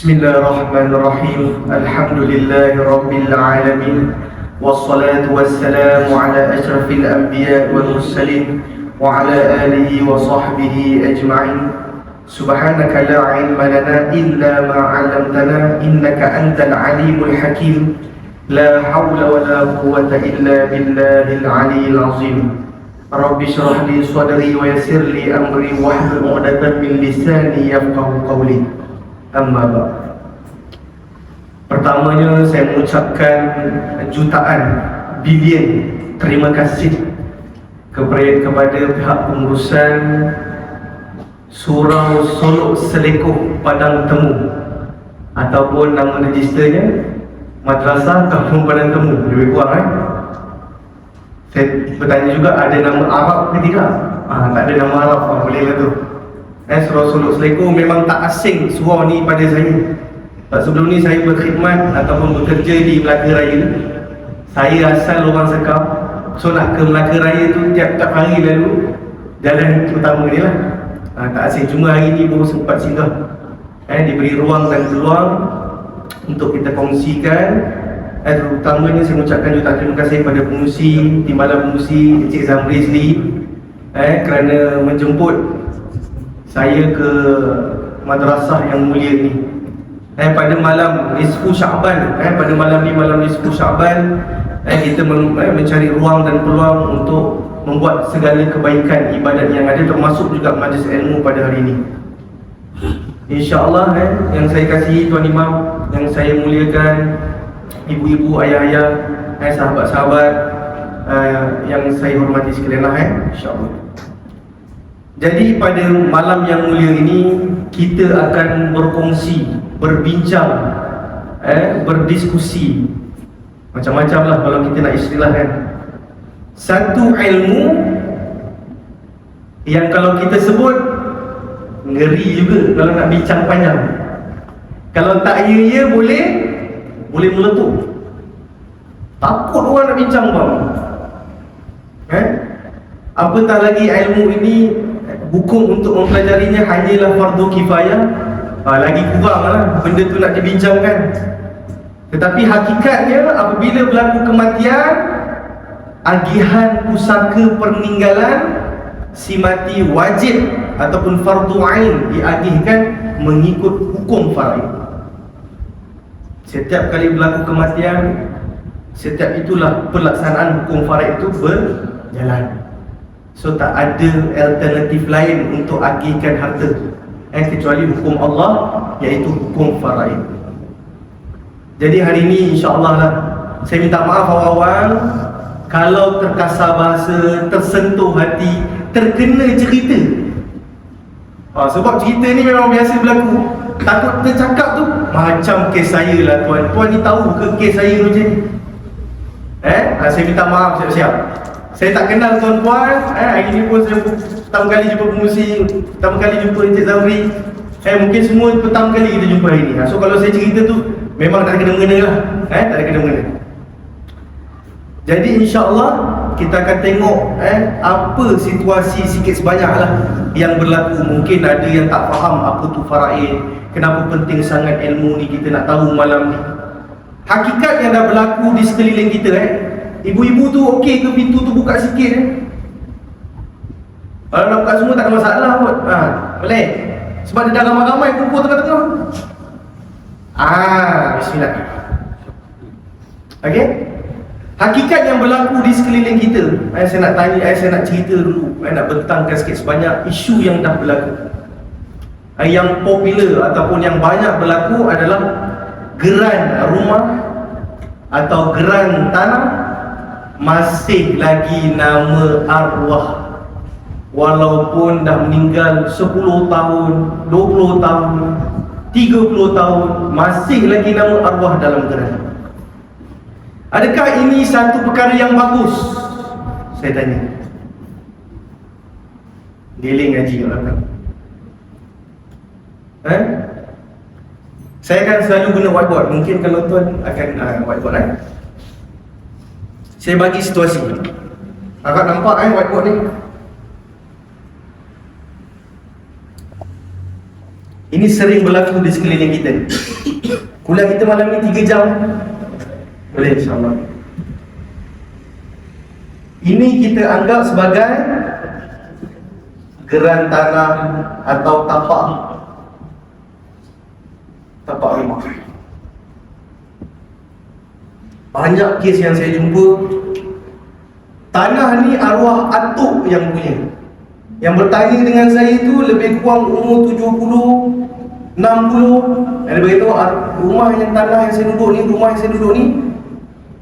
Bismillahirrahmanirrahim. Alhamdulillahirabbil alamin. Wassalatu wassalamu ala asyrafil anbiya wal mursalin wa ala alihi wa sahbihi ajma'in. Subhanaka la ilma lana illa ma 'allamtana innaka antal alimul hakim. La hawla wa la quwwata illa billahil aliyyil azim. Rabbi shrah li sadri wa yassir li amri wahlul 'uqdatam min lisani yafqahu qawli. Amma ba'd. Pertamanya saya mengucapkan jutaan bilion terima kasih kepada pihak pengurusan Surau Solok Selekoh Padang Temu, ataupun nama registernya Madrasah Kampung Padang Temu, lebih kurang Saya bertanya juga ada nama Arab ke tidak? Tak ada nama Arab, bolehlah tu. Surau Solok Selekoh memang tak asing surau ni pada saya. Sebelum ni saya berkhidmat ataupun bekerja di Melaka Raya. Saya asal orang Sekap, so nak ke Melaka Raya tu tiap-tiap hari lalu jalan utama ni lah. Tak asing, cuma hari ni baru sempat singgah. Diberi ruang dan peluang untuk kita kongsikan. Terutamanya saya mengucapkan jutaan terima kasih kepada pengurusi, timbalan pengurusi Encik Zamri sendiri kerana menjemput saya ke madrasah yang mulia ni. Pada malam nisfu Syaban, pada malam ni malam nisfu Syaban, kita mencari ruang dan peluang untuk membuat segala kebaikan ibadat yang ada, termasuk juga majlis ilmu pada hari ini. InsyaAllah yang saya kasihi Tuan Imam, yang saya muliakan, ibu-ibu, ayah-ayah, sahabat-sahabat yang saya hormati sekalian insyaAllah. Jadi pada malam yang mulia ini kita akan berkongsi, berbincang, berdiskusi macam-macam lah kalau kita nak istilahkan. Satu ilmu yang kalau kita sebut ngeri juga kalau nak bincang panjang. Kalau tak ya boleh meletup. Takut orang nak bincang bang. Apatah lagi ilmu ini, hukum untuk mempelajarinya hanyalah fardu kifayah. Lagi kurang lah benda tu nak dibincangkan. Tetapi hakikatnya apabila berlaku kematian, agihan pusaka peninggalan si mati wajib ataupun fardu ain diagihkan mengikut hukum faraid. Setiap kali berlaku kematian, setiap itulah pelaksanaan hukum faraid itu berjalan. So tak ada alternatif lain untuk agihkan harta kecuali hukum Allah, iaitu hukum faraid. Jadi hari ini insya-Allah lah, saya minta maaf awal-awal kalau terkasar bahasa, tersentuh hati, terkena cerita. Sebab cerita ni memang biasa berlaku. Takut tercakap tu macam kes saya lah tuan. Tuan ni tahu ke kes saya macam ni? Saya minta maaf siap-siap. Saya tak kenal tuan-tuan. Hari ni pun saya pertama kali jumpa pengurusi, pertama kali jumpa Encik Zamri. Mungkin semua pertama kali kita jumpa hari ni. So kalau saya cerita tu memang tak ada kena-mengena lah. Tak ada kena-mengena. Jadi insya-Allah kita akan tengok apa situasi sikit sebanyak lah yang berlaku. Mungkin ada yang tak faham apa tu faraid, kenapa penting sangat ilmu ni kita nak tahu malam ni. Hakikat yang dah berlaku di sekeliling kita ibu-ibu tu okey ke pintu tu buka sikit Kalau nak buka semua tak ada masalah kot. Boleh. Sebab dia dah ramai-ramai kumpul tengah-tengah. Bismillah. Okey. Hakikat yang berlaku di sekeliling kita, saya nak tanya, saya nak cerita dulu, nak bentangkan sikit sebanyak isu yang dah berlaku. Yang popular ataupun yang banyak berlaku adalah geran rumah atau geran tanah masih lagi nama arwah. Walaupun dah meninggal 10 tahun, 20 tahun, 30 tahun, masih lagi nama arwah dalam geran. Adakah ini satu perkara yang bagus? Saya tanya. Deling ngaji orang. Saya akan selalu guna whiteboard. Mungkin kalau tuan akan whiteboard Saya bagi situasi. Agak nampak whiteboard ni. Ini sering berlaku di sekeliling kita. Kuliah kita malam ni 3 jam. Boleh, insyaAllah. Ini kita anggap sebagai geran tanah atau tapak rumah. Banyak kes yang saya jumpa, tanah ni arwah atuk yang punya. Yang bertanya dengan saya itu lebih kurang umur 70, 60. Dia beritahu rumah yang tanah yang saya duduk ni,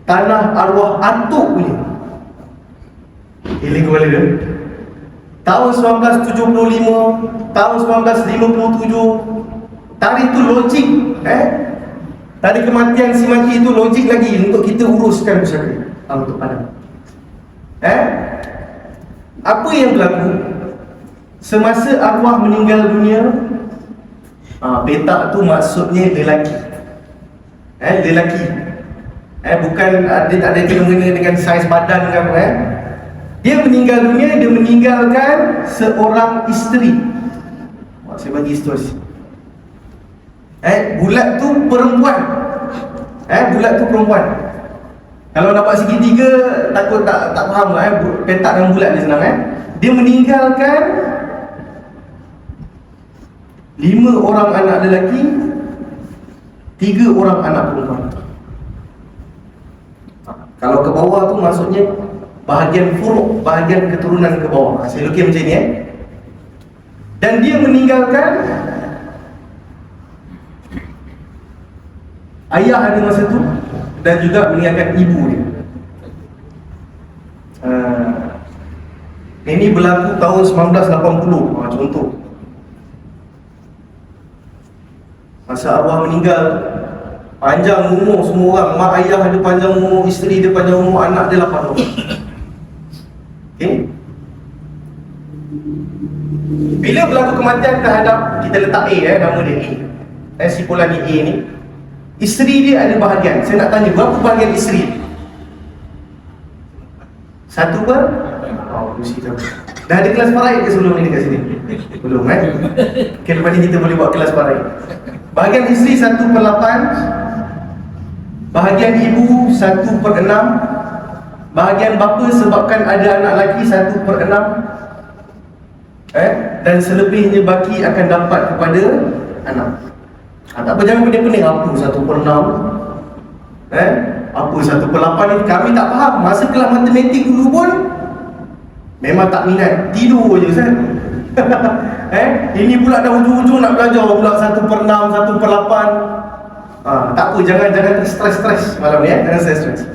tanah arwah atuk punya. Iling kepala dia. Tahun 1975, tahun 1957. Tarikh tu logik, tarikh kematian si mati itu logik lagi untuk kita uruskan pusaka untuk padam. Apa yang berlaku semasa arwah meninggal dunia? Petak tu maksudnya lelaki. Lelaki. Bukan dia tak ada kena-mengena dengan saiz badan ke apa. Dia meninggal dunia, dia meninggalkan seorang isteri. Saya bagi isteri. Bulat tu perempuan. Bulat tu perempuan. Kalau dapat segitiga takut tak faham lah. Petak dan bulat dia senang. Dia meninggalkan 5 orang anak lelaki, 3 orang anak perempuan. Kalau ke bawah tu maksudnya bahagian furuk, bahagian keturunan ke bawah. Saya lukis macam ni. Dan dia meninggalkan ayah ada masa tu, dan juga meninggalkan ibu dia. Ini berlaku tahun 1980. Contoh, masa arwah meninggal, panjang umur semua orang. Mak ayah ada panjang umur, isteri dia panjang umur, anak dia 8 orang. Bila berlaku kematian terhadap, kita letak A, nama dia A, simpulan ni A ni, isteri dia ada bahagian. Saya nak tanya, berapa bahagian isteri? 1 per? Dah ada kelas faraid ke sebelum ni dekat sini? Belum Okay, lepas ni kita boleh buat kelas faraid. Bahagian isteri 1/8, bahagian ibu 1/6, bahagian bapa sebabkan ada anak lelaki 1/6, dan selebihnya baki akan dapat kepada anak. Tak apa, jangan pening-pening apa 1/6, apa 1/8 ni, kami tak faham. Masa kelas matematik dulu pun memang tak minat, tidur je Ustaz. Ini pula dah hujung-hujung nak belajar pula 1/6, 1/8. Tak apa, jangan stres malam ni, jangan stres.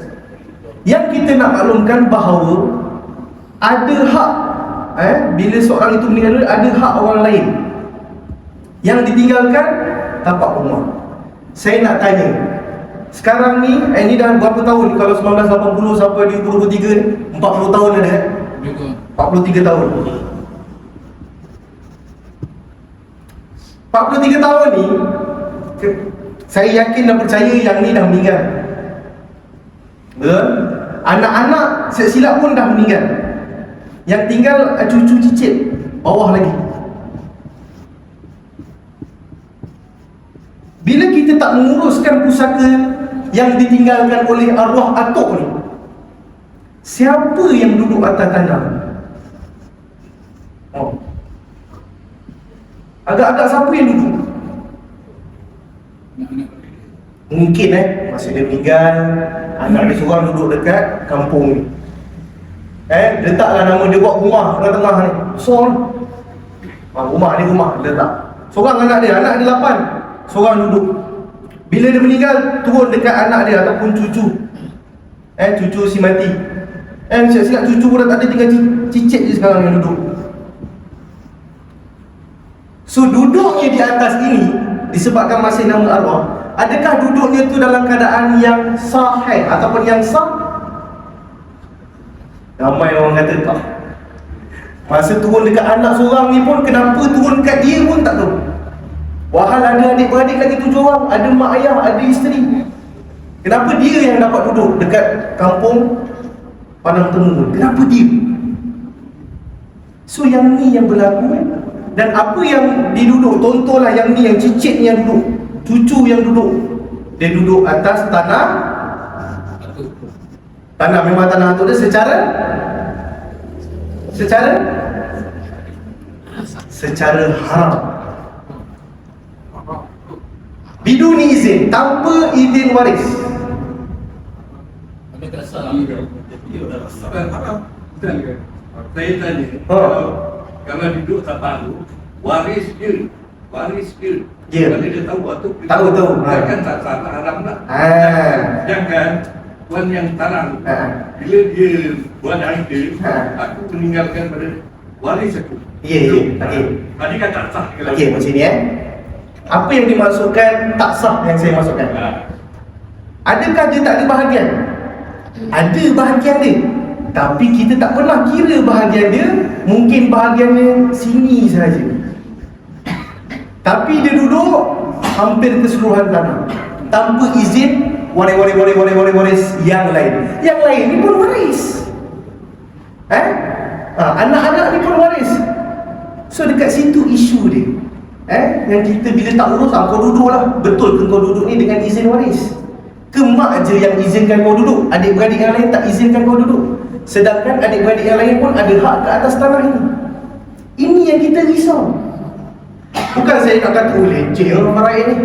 Yang kita nak maklumkan bahawa ada hak, bila seorang itu meninggal dunia, ada hak orang lain yang ditinggalkan tapak rumah. Saya nak tanya, sekarang ni, ini dah berapa tahun? Kalau 1980 sampai 2023 ni, 40 tahun dah 43 tahun. 43 tahun ni, saya yakin dan percaya yang ni dah meninggal. Anak-anak silap pun dah meninggal. Yang tinggal cucu cicit bawah lagi. Bila kita tak menguruskan pusaka yang ditinggalkan oleh arwah atuk ni, siapa yang duduk atas tanah? Agak-agak siapa yang duduk? Mungkin masa dia meninggal, anak dia seorang duduk dekat kampung ni. Letaklah nama dia, buat rumah tengah-tengah ni. Rumah ni letak. Seorang anak dia 8, seorang duduk. Bila dia meninggal, turun dekat anak dia ataupun cucu. Cucu si mati. Silap cucu pun dah tak ada, tinggal cicit je sekarang yang duduk. So duduknya di atas ini disebabkan masih nama arwah. Adakah duduknya tu dalam keadaan yang sahih ataupun yang sah? Ramai orang kata tak. Masa turun dekat anak seorang ni pun, kenapa turun dekat dia pun tak tahu. Wahal ada adik-beradik lagi 7 orang, ada mak ayah, ada isteri. Kenapa dia yang dapat duduk dekat kampung Padang Temu? Kenapa dia? So yang ni yang berlaku Dan apa yang diduduk, contohlah yang ni, yang cicit ni yang duduk, cucu yang duduk, dia duduk atas tanah memang tanah tu dia secara haram, biduni izin, tanpa izin waris. Saya tanya, kalau duduk tak tahu, waris dia. Ya. Kalau dia tahu waktu Tahu. kan tak salah haram tak? Jangan tuan yang tarang, bila dia buat harta, aku meninggalkan pada waris aku. Ya. Okey. Tadi kan tak sah. Okey, macam ni apa yang dimaksudkan tak sah yang saya maksudkan? Adakah dia tak ada bahagian? Ada bahagian dia, tapi kita tak pernah kira bahagian dia. Mungkin bahagiannya sini saja, tapi dia duduk hampir keseluruhan tanah tanpa izin waris yang lain. Yang lain ni pun waris. Anak-anak ni pun waris. So dekat situ isu dia. Yang kita bila tak urus, kau duduklah. Betul ke kau duduk ni dengan izin waris? Ke mak je yang izinkan kau duduk, adik-beradik yang lain tak izinkan kau duduk, sedangkan adik-beradik yang lain pun ada hak ke atas tanah ini? Ini yang kita risau. Bukan saya nak kata leceh faraid ni.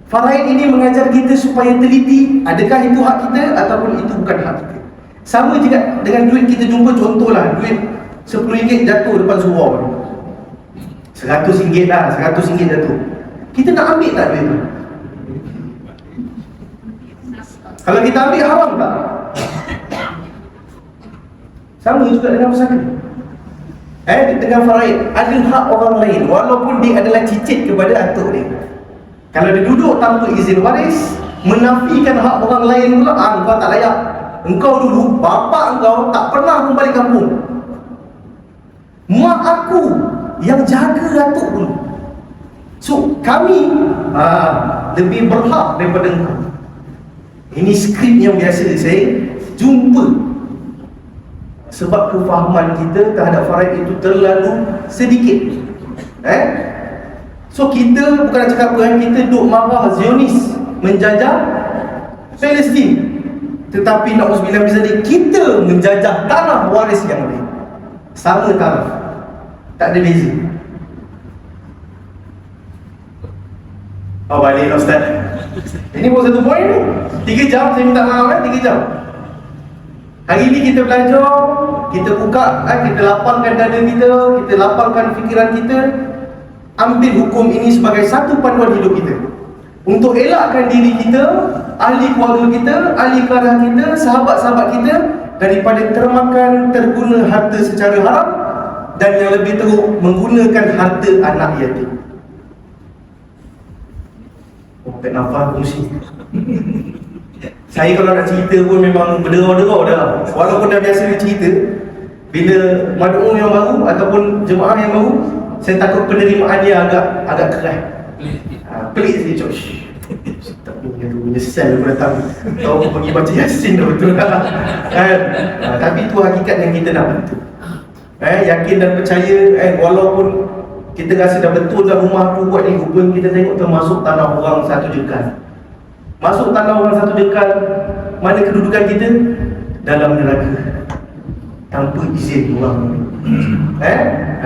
Faraid ini mengajar kita supaya teliti, adakah itu hak kita ataupun itu bukan hak kita. Sama juga dengan duit kita jumpa, contohlah duit RM10 jatuh depan surau ni, RM100 lah, RM100 jatuh. Kita nak ambil tak duit tu? Kalau kita ambil haram tak? Sama juga dengan pusaka. Dengan faraid, ada hak orang lain walaupun dia adalah cicit kepada atuk dia. Kalau dia duduk tanpa izin waris, menafikan hak orang lain pula, engkau tak layak. Engkau dulu, bapa engkau tak pernah kembali kampung. Mak aku yang jaga atuk dulu. So, kami lebih berhak daripada engkau. Ini skrip yang biasa saya jumpa. Sebab kefahaman kita terhadap faraid itu terlalu sedikit. So kita bukan nak cakap apa, kita duk marah Zionis menjajah Palestin, tetapi na'udzubillah min zalik, kita menjajah tanah waris yang lain. Sama taraf, tak ada beza. Baliklah Ustaz. Ini pun satu poin ni. 3 jam saya minta maaf 3 jam. Hari ni kita belajar, kita buka, kita lapangkan dada kita, kita lapangkan fikiran kita, ambil hukum ini sebagai satu panduan hidup kita untuk elakkan diri kita, ahli keluarga kita, ahli keluarga kita, sahabat-sahabat kita daripada termakan, terguna harta secara haram, dan yang lebih teruk, menggunakan harta anak yatim. Tak nafas fungsi. Saya kalau nak cerita pun memang berderau-derau dah. Walaupun dah biasa cerita, bila mad'u yang baru ataupun jemaah yang baru, saya takut penerimaan dia agak keras. Pelik sikit, Coach. Tak menyesal aku datang. Tahu pergi baca Yasin dah betul lah. Tapi itu hakikat yang kita nak bantu. Yakin dan percaya, walaupun kita rasa dah betul dah rumah aku buat ni, rupanya kita tengok termasuk tanah orang satu jengkal. Masuk tanah orang satu jengkal, mana kedudukan kita? Dalam neraka, tanpa izin orang.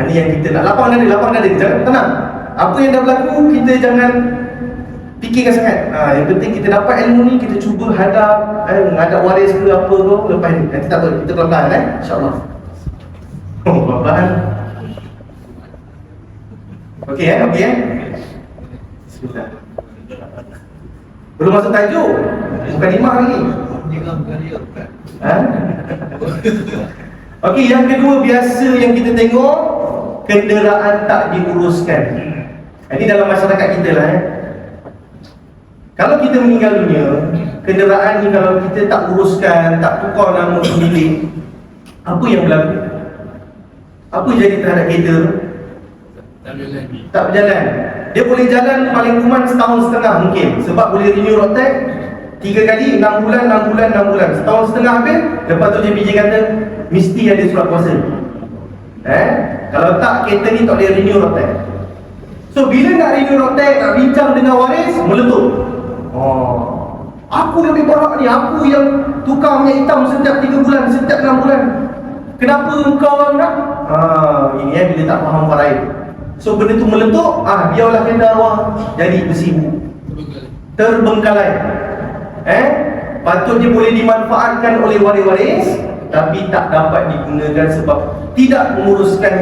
Ini yang kita nak. Lapang dada, jangan tenang. Apa yang dah berlaku, kita jangan fikirkan sangat. Yang penting kita dapat ilmu ni, kita cuba hadap, menghadap waris ke apa ke, lepas ni. Nanti tak apa, kita pelan-pelan InsyaAllah. Pelan-pelan. Okey Bismillah. Belum masuk tajuk. Bukan imam lagi. Okey, yang kedua biasa yang kita tengok, kenderaan tak diuruskan. Ini dalam masyarakat kita lah. Kalau kita meninggal dunia, kenderaan ni kalau kita tak uruskan, tak tukar nama pemilik, apa yang berlaku? Apa jadi terhadap kereta? Tak berjalan. Dia boleh jalan paling kurang setahun setengah mungkin, sebab boleh renew road tax 3 kali, 6 bulan, setahun setengah habis. Lepas tu JPJ kata mesti ada surat kuasa. Kalau tak, kereta ni tak boleh renew road tax. So bila nak renew road tax, nak bincang dengan waris, meletup. Aku lebih berhak ni, aku yang tukar minyak hitam setiap 3 bulan, setiap 6 bulan. Kenapa engkau nak? Ini bila tak faham faraid. So benda tu meletup, biarlah kereta arwah jadi bersibuk, terbengkalai. Patutnya boleh dimanfaatkan oleh waris-waris, tapi tak dapat digunakan sebab tidak menguruskan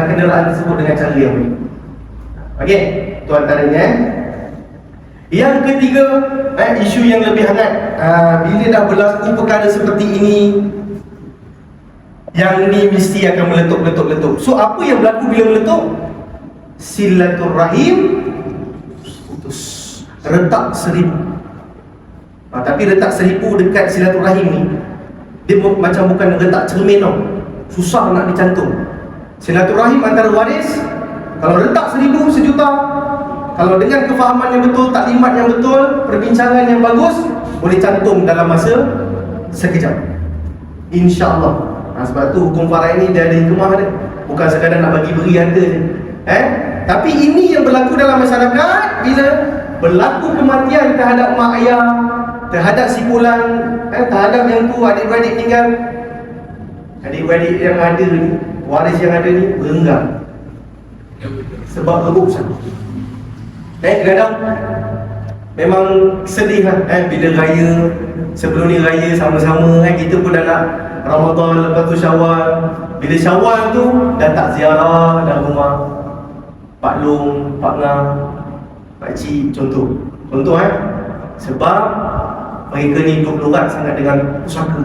kenderaan tersebut dengan cara yang baik. Okey, itu antaranya. Yang ketiga, isu yang lebih hangat. Bila dah berlaku perkara seperti ini, yang ni mesti akan meletup. So apa yang berlaku bila meletup? Silaturahim putus, retak 1000. Tapi retak 1000 dekat silaturahim ni, dia macam bukan retak cermin tau, susah nak dicantum. Silaturahim antara waris, kalau retak 1000, 1,000,000, kalau dengan kefahaman yang betul, taklimat yang betul, perbincangan yang bagus, boleh cantum dalam masa sekejap, InsyaAllah. Sebab tu hukum faraid ni dia ada hikmah dia, bukan sekadar nak bagi beri harta je. Tapi ini yang berlaku dalam masyarakat. Bila berlaku kematian terhadap mak ayah, terhadap si fulan, terhadap yang tu, adik-beradik tinggal, adik-beradik yang ada ni, waris yang ada ni berenggang sebab berurusan. Kadang memang sedih lah bila raya, sebelum ni raya sama-sama kita pun dah nak Ramadan, lepas tu Syawal. Bila Syawal tu dah tak ziarah dah rumah Pak Long, Pak Ngah, Pak Cik, contoh sebab mereka ni duduk lorat sangat dengan pusaka.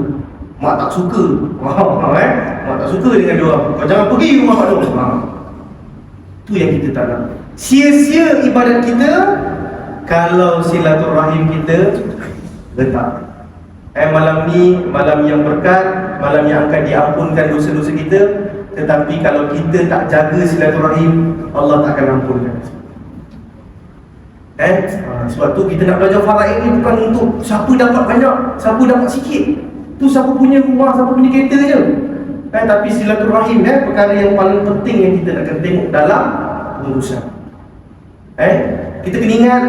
Mak tak suka. Mak tak suka dengan dia orang. Kau jangan pergi rumah Pak Long. Tu yang kita tak nak. Sia-sia ibadat kita kalau silaturahim kita retak. Malam ni malam yang berkat, malam yang akan diampunkan dosa-dosa kita. Tetapi kalau kita tak jaga silaturahim, Allah tak akan ampunkan. Sebab tu kita nak belajar faraid ni bukan untuk siapa dapat banyak, siapa dapat sikit, tu siapa punya rumah, siapa punya kereta je. Tapi silaturahim perkara yang paling penting yang kita nak kena tengok dalam urusan. Kita kena ingat,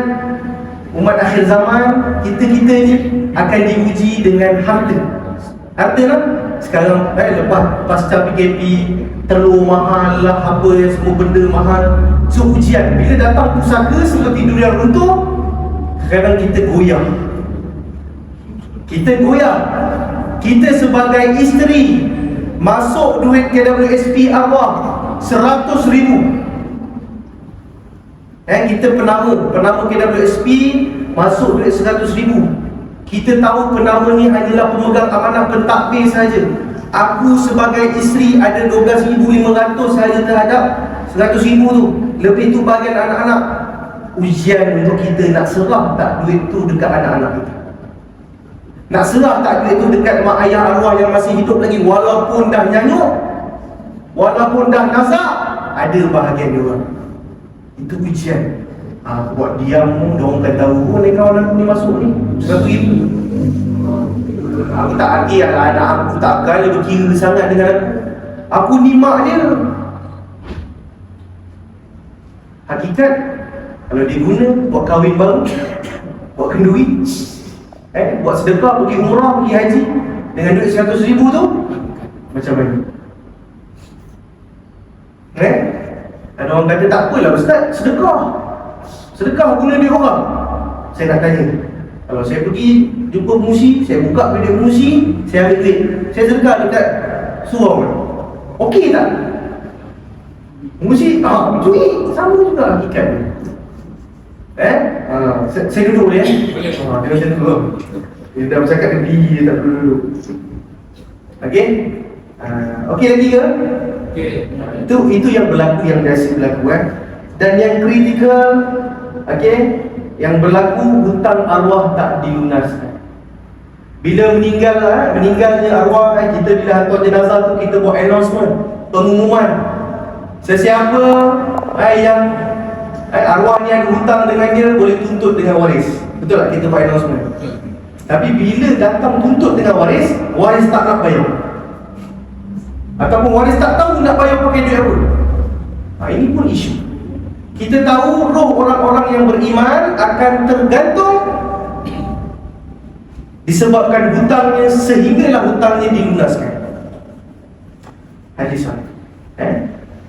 umat akhir zaman, kita ni akan diuji dengan harta. Harta lah. Sekarang lepas pasca PKP, telur mahal lah, apa yang semua benda mahal. So ujian, bila datang pusaka seperti durian runtuh, kadang kita goyah. Kita sebagai isteri masuk duit KWSP arwah 100,000. Kita penama KWSP masuk duit 100,000. Kita tahu penama ni hanyalah pemegang amanah pentadbir sahaja. Aku sebagai isteri ada 12,500 sahaja terhadap 100,000 tu. Lebih tu bagian anak-anak. Ujian untuk kita, nak serah tak duit tu dekat anak-anak kita? Nak serah tak duit tu dekat mak ayah arwah yang masih hidup lagi, walaupun dah nyanyuk, walaupun dah nazak, ada bahagian dia orang. Itu ujian. Aku buat diam, diorang akan tahu ni kawan aku ni masuk ni 100,000. Aku tak hati lah, anak aku tak akan berkira sangat dengan aku. Aku ni mak dia. Hakikat, kalau dia guna buat kahwin baru, buat kenduri, buat sedekah, pergi umrah, pergi haji dengan duit 100,000 tu, macam mana? Ada orang kata tak apalah Ustaz, sedekah guna duit orang. Saya nak tanya, kalau saya pergi jumpa pengusi, saya buka duit pengusi, saya ambil duit, saya sedekah dekat surau, okey tak? Pengusi, cuy, sama juga hakikat. Saya duduk boleh? Boleh. Dia macam tu. Dia dah bercakap dengan diri, dia tak perlu duduk. Okey? Okey lagi ke? Okey. Itu yang berlaku, yang biasa berlaku Dan yang kritikal, okey, yang berlaku hutang arwah tak dilunaskan. Bila meninggalnya arwah, kita bila hantar jenazah tu, kita buat announcement, pengumuman. Sesiapa yang arwah ni ada hutang dengan dia, boleh tuntut dengan waris. Betul tak? Kita buat announcement. Tapi bila datang tuntut dengan waris tak nak bayar. Ataupun waris tak tahu nak bayar pakai duit apa. Ini pun isu. Kita tahu roh orang-orang yang beriman akan tergantung disebabkan hutangnya, sehinggalah hutangnya dilunaskan. Hadis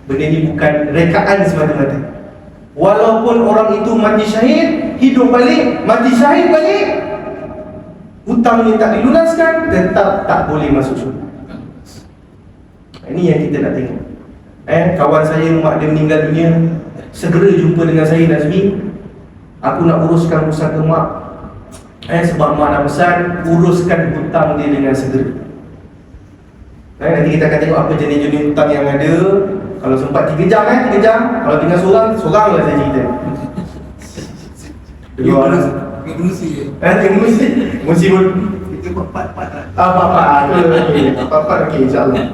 benda ni bukan rekaan semata-mata. Walaupun orang itu mati syahid, hidup balik, mati syahid balik, hutangnya tak dilunaskan, tetap tak boleh masuk syurga. Ini yang kita nak tengok. Kawan saya, mak dia meninggal dunia, segera jumpa dengan saya, Nazmi. Aku nak uruskan pusaka mak. Sebab mak nak pesan, uruskan hutang dia dengan segera. Nanti kita akan tengok apa jenis-jenis hutang yang ada. Kalau sempat 3 jam 3 jam. Kalau tinggal seorang lah saya cerita. Mesti pun Kita buat part-part lah. Part-part okey, insyaAllah.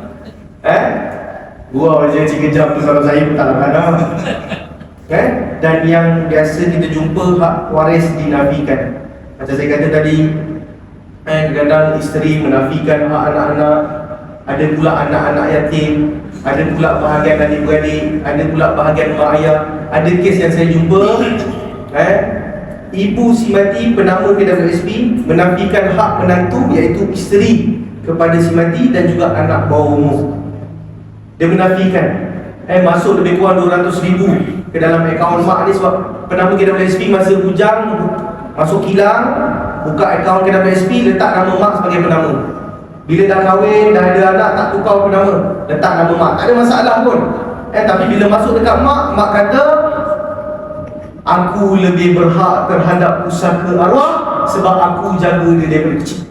Gua je 3 jam tu kalau saya pun tak nak. Dan yang biasa kita jumpa, hak waris dinafikan. Macam saya kata tadi, kadang-kadang isteri menafikan hak anak-anak. Ada pula anak-anak yatim, ada pula bahagian adik-beradik, ada pula bahagian mak ayah. Ada kes yang saya jumpa, ibu si mati penama KWSP menafikan hak menantu iaitu isteri kepada si mati dan juga anak bawah umur. Dia menafikan masuk lebih kurang 200,000 ke dalam akaun mak ni sebab penama KWSP masa bujang masuk kilang, buka akaun KWSP, letak nama mak sebagai penama. Bila dah kahwin, dah ada anak, tak tukar penama, letak nama mak, tak ada masalah pun. Tapi bila masuk dekat mak, mak kata aku lebih berhak terhadap pusaka arwah sebab aku jaga dia daripada kecil.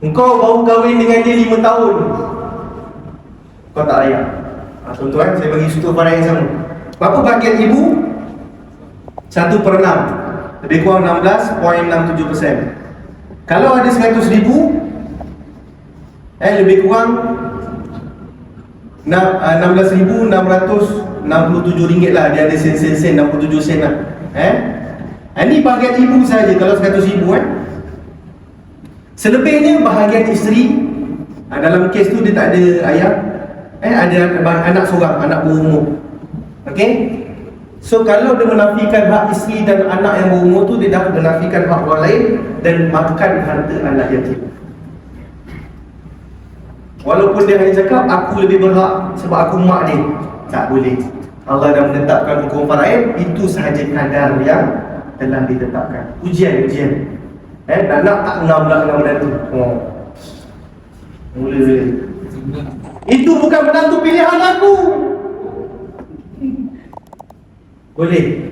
Engkau baru kahwin dengan dia 5 tahun, kau tak layak. Tuan-tuan, saya bagi satu barang yang sama. Berapa bahagian ibu? 1/6, lebih kurang 16.67%. Kalau ada 100,000, lebih kurang 16,667 ringgit lah. Dia ada sen-sen 67 sen lah. Ini bahagian ibu saja kalau 100,000. Selebihnya bahagian isteri. Dalam kes tu dia tak ada ayah, ada anak seorang, anak berumur. Okey. So kalau dia menafikan hak isteri dan anak yang berumur tu, dia dah menafikan hak orang lain dan makan harta anak yatim. Walaupun dia hanya cakap aku lebih berhak sebab aku mak dia, tak boleh. Allah dah menetapkan hukum faraid, itu sahaja kadar yang telah ditetapkan. Ujian. Nak tak ngam lah dengan menantu. Mula. Itu bukan menantu pilihan aku. Boleh.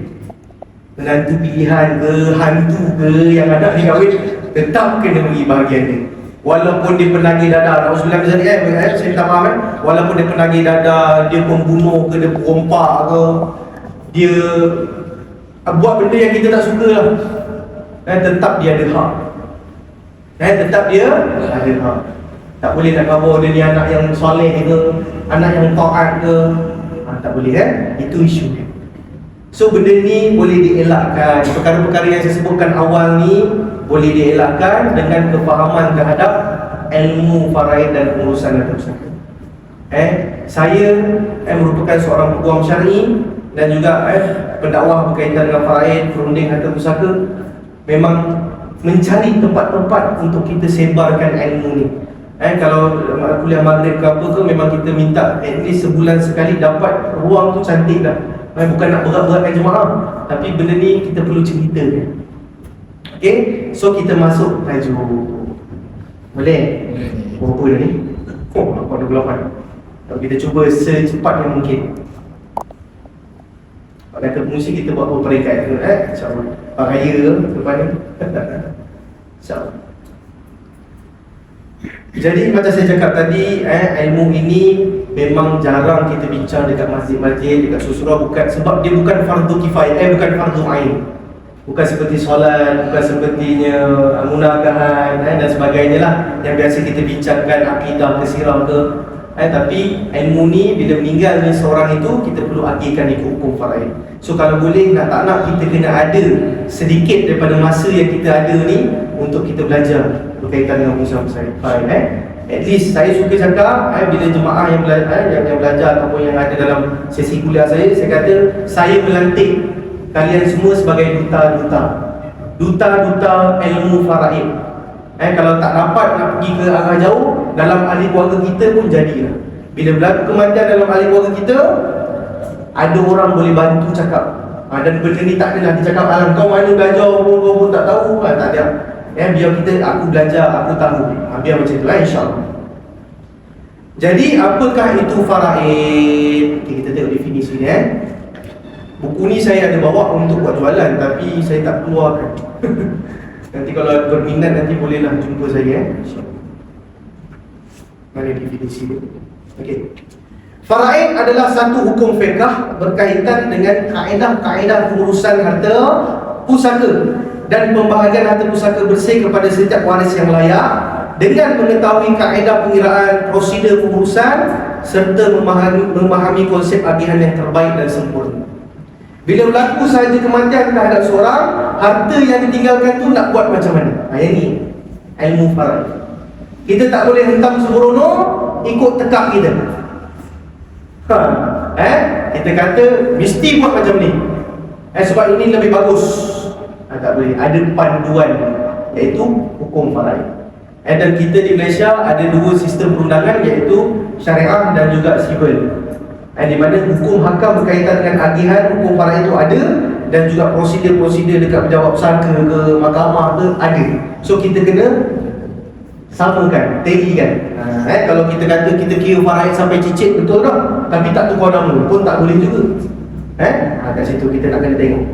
Menantu pilihan ke, hantu ke, yang anak dia kahwin, tetap kena bagi bahagian dia. Walaupun dia penagih dadah, Rasulullah misalnya, saya minta maaf walaupun dia penagih dadah, dia pembunuh ke, dia perompak ke, dia buat benda yang kita tak suka lah, tetap dia ada hak. Tetap dia ada hak. Tak boleh nak khabar dia ni anak yang soleh ke, anak yang taat ke, tak boleh itu isu dia. So benda ni boleh dielakkan. Perkara-perkara yang saya sebutkan awal ni boleh dielakkan dengan kefahaman terhadap ilmu faraid dan urusan harta pusaka. Saya merupakan seorang peguam syar'i dan juga pendakwah berkaitan dengan faraid, perunding harta pusaka. Memang mencari tempat-tempat untuk kita sebarkan ilmu ni. Kalau kuliah maghrib ke apa ke, memang kita minta at least sebulan sekali dapat ruang tu cantik dah. Bukan nak berat-beratkan jemaah, tapi benda ni kita perlu ceritakan. Okay, so kita masuk tajuk. Boleh? Berapa dah ni? 28. Kita cuba secepat yang mungkin. Kalau kata pengusi kita buat beberapa peringkat tu, InsyaAllah Pak Raya ke depan ni. InsyaAllah. Jadi macam saya cakap tadi, ilmu ini memang jarang kita bincang dekat masjid-masjid, dekat susura, bukan sebab dia bukan fardu kifayah, bukan fardu ain. Bukan seperti solat, bukan sepertinya munagahan dan sebagainya lah yang biasa kita bincangkan, akidah ke, sirah ke. Tapi ilmu ni bila meninggalnya seorang itu, kita perlu agihkan ikut hukum faraid. So kalau boleh, nak tak nak, kita kena ada sedikit daripada masa yang kita ada ni untuk kita belajar berkaitan dengan urusan faraid. At least saya suka cakap bila jemaah yang belajar ataupun yang ada dalam sesi kuliah saya kata saya melantik kalian semua sebagai duta-duta ilmu faraid. Kalau tak dapat nak pergi ke arah jauh, dalam ahli keluarga kita pun jadilah. Bila berlaku kematian dalam ahli keluarga kita, ada orang boleh bantu cakap. Dan benda ni tak adalah dia cakap kau mana belajar pun tak tahu. Tak ada. Biar kita, aku belajar, aku tahu. Biar macam itulah, insyaAllah. Jadi apakah itu faraid? Okay, kita tengok definisi ni. Buku ni saya ada bawa untuk buat jualan, tapi saya tak keluarkan. Nanti kalau berminat nanti bolehlah jumpa saya. Mana definisi dia? Okey. Faraid adalah satu hukum fiqh berkaitan dengan kaedah-kaedah pengurusan harta pusaka dan pembahagian harta pusaka bersih kepada setiap waris yang layak dengan mengetahui kaedah pengiraan prosedur pengurusan serta memahami konsep agihan yang terbaik dan sempurna. Bila berlaku sahaja kematian terhadap seorang, harta yang ditinggalkan tu nak buat macam mana? Yang ni ilmu faraid. Kita tak boleh hentam sembrono ikut tekak kita. Kita kata mesti buat macam ni. Sebab ini lebih bagus. Tak boleh. Ada panduan, iaitu hukum faraid. Dan kita di Malaysia ada dua sistem perundangan, iaitu syariah dan juga sivil. Di mana hukum hakam berkaitan dengan agihan, hukum faraid itu ada, dan juga prosedur-prosedur dekat pejabat saka ke mahkamah ke ada. So kita kena samakan, talikan. Kalau kita kata kita kira faraid sampai cicit betul tak, tapi tak tukar nama pun tak boleh juga. Kat situ kita nak kena tengok.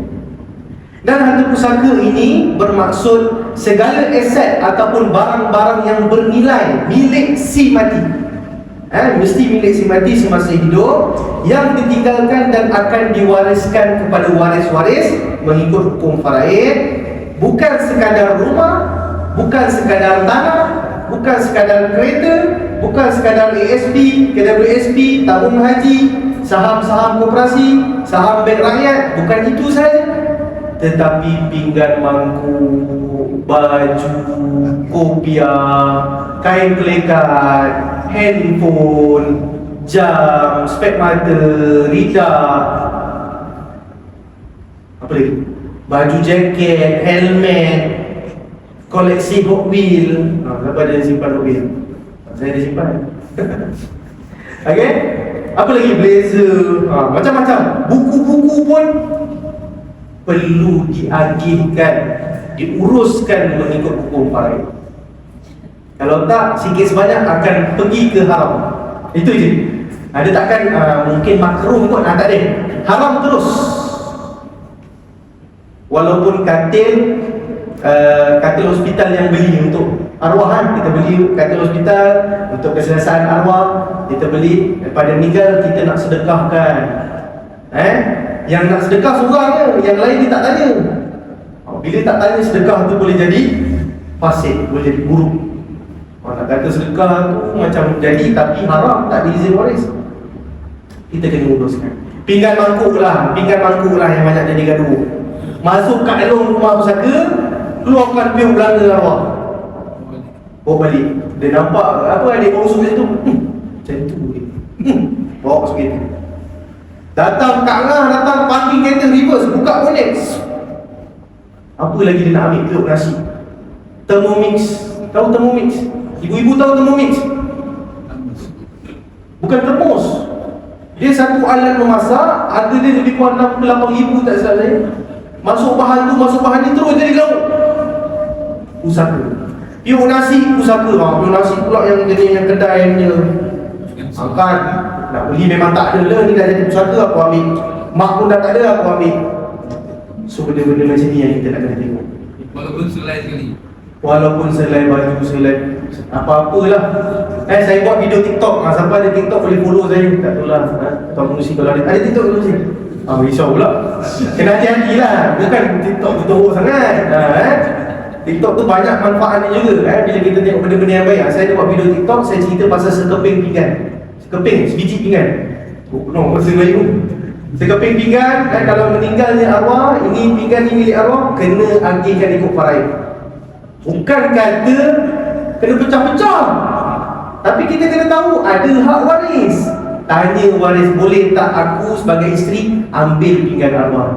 Dan harta pusaka ini bermaksud segala aset ataupun barang-barang yang bernilai milik si mati. Mesti milik si mati semasa hidup, yang ditinggalkan dan akan diwariskan kepada waris-waris mengikut hukum faraid. Bukan sekadar rumah, bukan sekadar tanah, bukan sekadar kereta, bukan sekadar ASP, KWSP, tabung haji, saham-saham koperasi, saham bank rakyat. Bukan itu saja, tetapi pinggan mangkuk, baju, kopiah, kain pelekat, handphone, jam, spek mata, lidah, apa lagi? Baju jaket, helmet, koleksi Hot Wheel. Siapa ada simpan Hot Wheel? Saya ada simpan. Okay? Apa lagi? Blazer, macam-macam. Buku-buku pun perlu diagihkan, diuruskan mengikut hukum faraid. Kalau tak, sikit sebanyak akan pergi ke haram. Itu je. Ada takkan mungkin makruh kot, tak ada. Haram terus. Walaupun katil hospital yang beli untuk arwah, kita beli katil hospital untuk keselesaan arwah, kita beli daripada meninggal, kita nak sedekahkan. Yang nak sedekah seorang je, yang lain dia tak tanya. Bila tak tanya, sedekah tu boleh jadi fasid, boleh jadi buruk. Nak kata sedekah tu macam jadi tapi haram, tak diizin waris, kita kena uruskan. Pinggan mangkuk lah yang banyak jadi gaduh. Masuk kat dalam rumah pusaka, keluarkan piung belanga arwah, bawa balik. Dia nampak apa adik bawa masuk kat situ, macam tu dia. Bawa masuk kereta. Datang Kak Ngah, datang parking kereta reverse, buka bonet. Apa lagi dia nak ambil? Telur nasi, Thermomix. Tahu Thermomix? Ibu-ibu tahu Thermomix? Bukan termos. Dia satu alat memasak, harga dia lebih kurang 68,000 tak salah saya. Masuk bahan ni terus jadi lauk. Pusaka. Piuk nasi, pusaka. Piuk nasi pula yang jenis yang kedai punya. Kan nak beli memang tak ada lah, ni dah jadi pusaka, aku ambil. Mak pun dah tak ada, aku ambil. So benda-benda macam ni yang kita nak kena tengok. Walaupun selai baju, selai apa-apalah. Saya buat video TikTok. Siapa ada TikTok boleh follow saya. Tak tahu lah. Tuan Musi kalau ada TikTok dulu sini. Risau pula. Kena hati-hati lah. Bukan TikTok tu teruk sangat. TikTok tu banyak manfaatnya juga. Bila kita tengok benda-benda yang baik. Saya ada buat video TikTok, saya cerita pasal sekeping pinggan. Sekeping, sebiji pinggan. No, bahasa Melayu. Sekeping pinggan, kalau meninggalnya arwah, ini pinggan ni milik arwah, kena agihkan ikut faraid. Bukan kata kena pecah-pecah. Tapi kita kena tahu ada hak waris. Tanya waris, boleh tak aku sebagai isteri ambil pinggan arwah?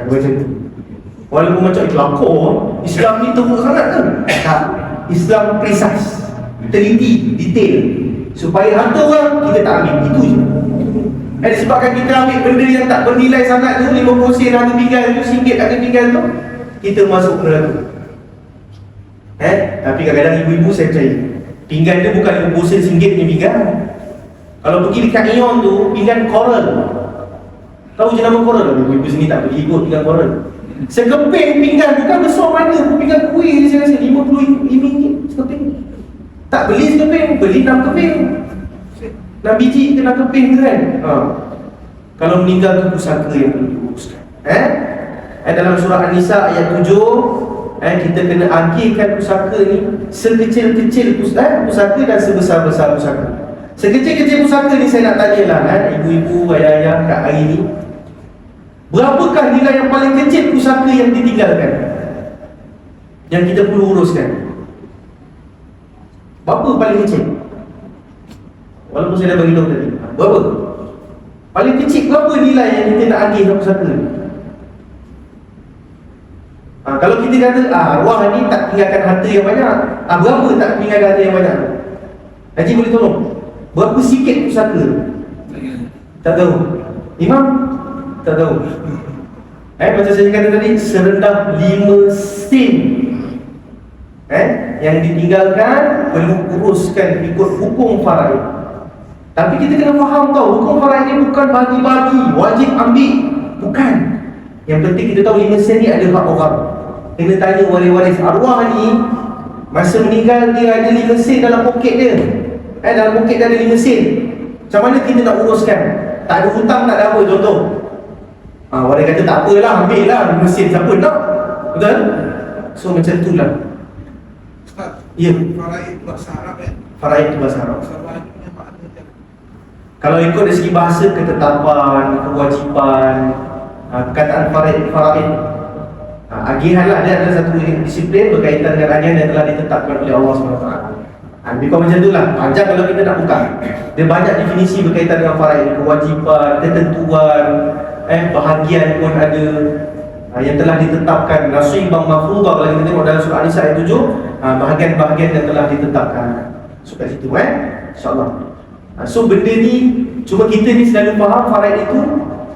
Ada macam tu. Walaupun macam kelakor, Islam ni teruk sangat ke? Tak. Islam precise, teliti, detail. Supaya harta orang kita tak ambil, itu je. Disebabkan kita ambil benda yang tak bernilai sangat tu, 50 sen harga pinggan tu, RM1 harga pinggan tu, kita masuk neraka. Tapi kadang-kadang ibu-ibu saya percaya pinggan tu bukan 50 sen RM1 punya pinggan. Kalau pergi dekat Ion tu, pinggan coral. Tahu je nama coral? Ibu-ibu sini tak pergi ikut pinggan coral. Sekeping pinggan, bukan besar mana pun, pinggan kuih saya rasa RM55 sekeping. Tak beli sekeping, beli 6 keping. 6 biji kena keping tu kan? Kalau meninggal tu pusaka yang perlu diuruskan. Dalam surah An-Nisa ayat 7, kita kena agihkan pusaka ni sekecil-kecil pusaka dan sebesar-besar pusaka. Sekecil-kecil pusaka ni saya nak tanyalah ibu-ibu, ayah-ayah kat hari ni, berapakah nilai yang paling kecil pusaka yang ditinggalkan, yang kita perlu uruskan? Berapa paling kecil? Walaupun saya dah beritahu tadi, berapa? Paling kecil berapa nilai yang kita nak agihkan pusaka ni? Kalau kita kata arwah ni tak tinggalkan harta yang banyak, berapa tak tinggalkan harta yang banyak? Haji boleh tolong? Berapa sikit pusaka? Tak tahu. Imam? Tak tahu. Macam saya kata tadi, serendah 5 sen yang ditinggalkan perlu uruskan ikut hukum faraid. Tapi kita kena faham tau, hukum faraid ni bukan bagi-bagi, wajib ambil. Bukan. Yang penting kita tahu 5 sen ni ada hak orang. Kena tanya waris-waris. Arwah ni masa meninggal dia ada 5 sen dalam poket dia. Dalam poket dia ada 5 sen. Macam mana kita nak uruskan? Tak ada hutang, tak ada apa, contoh. Waris kata tak apalah, ambil lah 5 sen, siapa nak? Betul? So macam tu lah. Ustaz, ya. faraid bahasa Arab Faraid tu bahasa Arab. Bahasa Arab punya makna dia. Kalau ikut dari segi bahasa, ketetapan, kewajipan, perkataan faraid. Agihan lah, dia adalah satu disiplin berkaitan dengan agihan yang telah ditetapkan oleh Allah SWT. Lebih kurang macam tu lah. Panjang kalau kita nak buka. Dia banyak definisi berkaitan dengan faraid, kewajipan, ketentuan, bahagian pun ada yang telah ditetapkan. Nasibang mafruḍah, kalau kita tengok dalam surah An-Nisa ayat 7, bahagian-bahagian yang telah ditetapkan. So kat situ InsyaAllah. So benda ni, cuma kita ni selalu faham faraid itu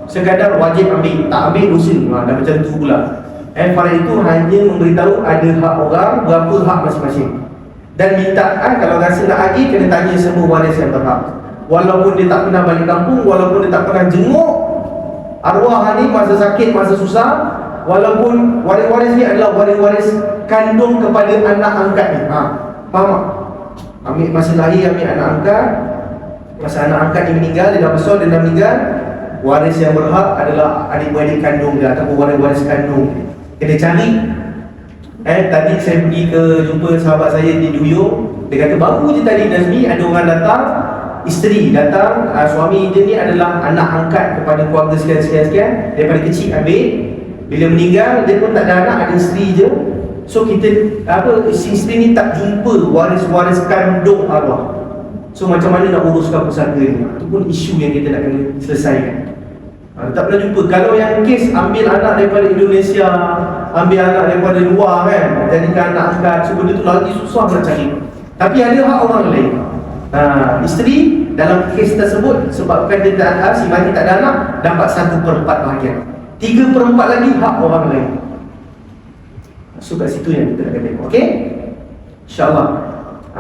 sekadar wajib ambil, tak ambil dosa. Dah macam tu pula. Faraid itu hanya memberitahu ada hak orang, berapa hak masing-masing. Dan minta, kalau rasa nak agih, kena tanya semua waris yang berhak. Walaupun dia tak pernah balik kampung, walaupun dia tak pernah jenguk arwah ni masa sakit, masa susah, walaupun waris-waris ni adalah waris-waris kandung kepada anak angkat ni. Faham tak? Ambil masa lahir, ambil anak angkat. Masa anak angkat ni meninggal, dia dah besar, dia dah meninggal, waris yang berhak adalah adik-beradik kandung dia ataupun waris-waris kandung. Kena cari. Tadi saya pergi jumpa sahabat saya di New York. Dia kata baru je tadi Nazmi ada orang datang, isteri datang, suami dia ni adalah anak angkat kepada keluarga sekian-sekian daripada kecil ambil. Bila meninggal dia pun tak ada anak, ada isteri je. So kita isteri ni tak jumpa waris-waris kandung arwah. So macam mana nak uruskan pusaka ni? Itu pun isu yang kita nak kena selesaikan. Tak pernah jumpa. Kalau yang kes ambil anak daripada Indonesia, ambil anak daripada luar jadikan anak angkat, so benda tu lagi susah nak cari. Tapi ada hak orang lain. Isteri dalam kes tersebut, sebabkan dia tak ada, si mati tak ada anak, dapat 1/4 bahagian. 3/4 lagi hak orang lain. So kat situ yang kita nak tengok. Okay? InsyaAllah.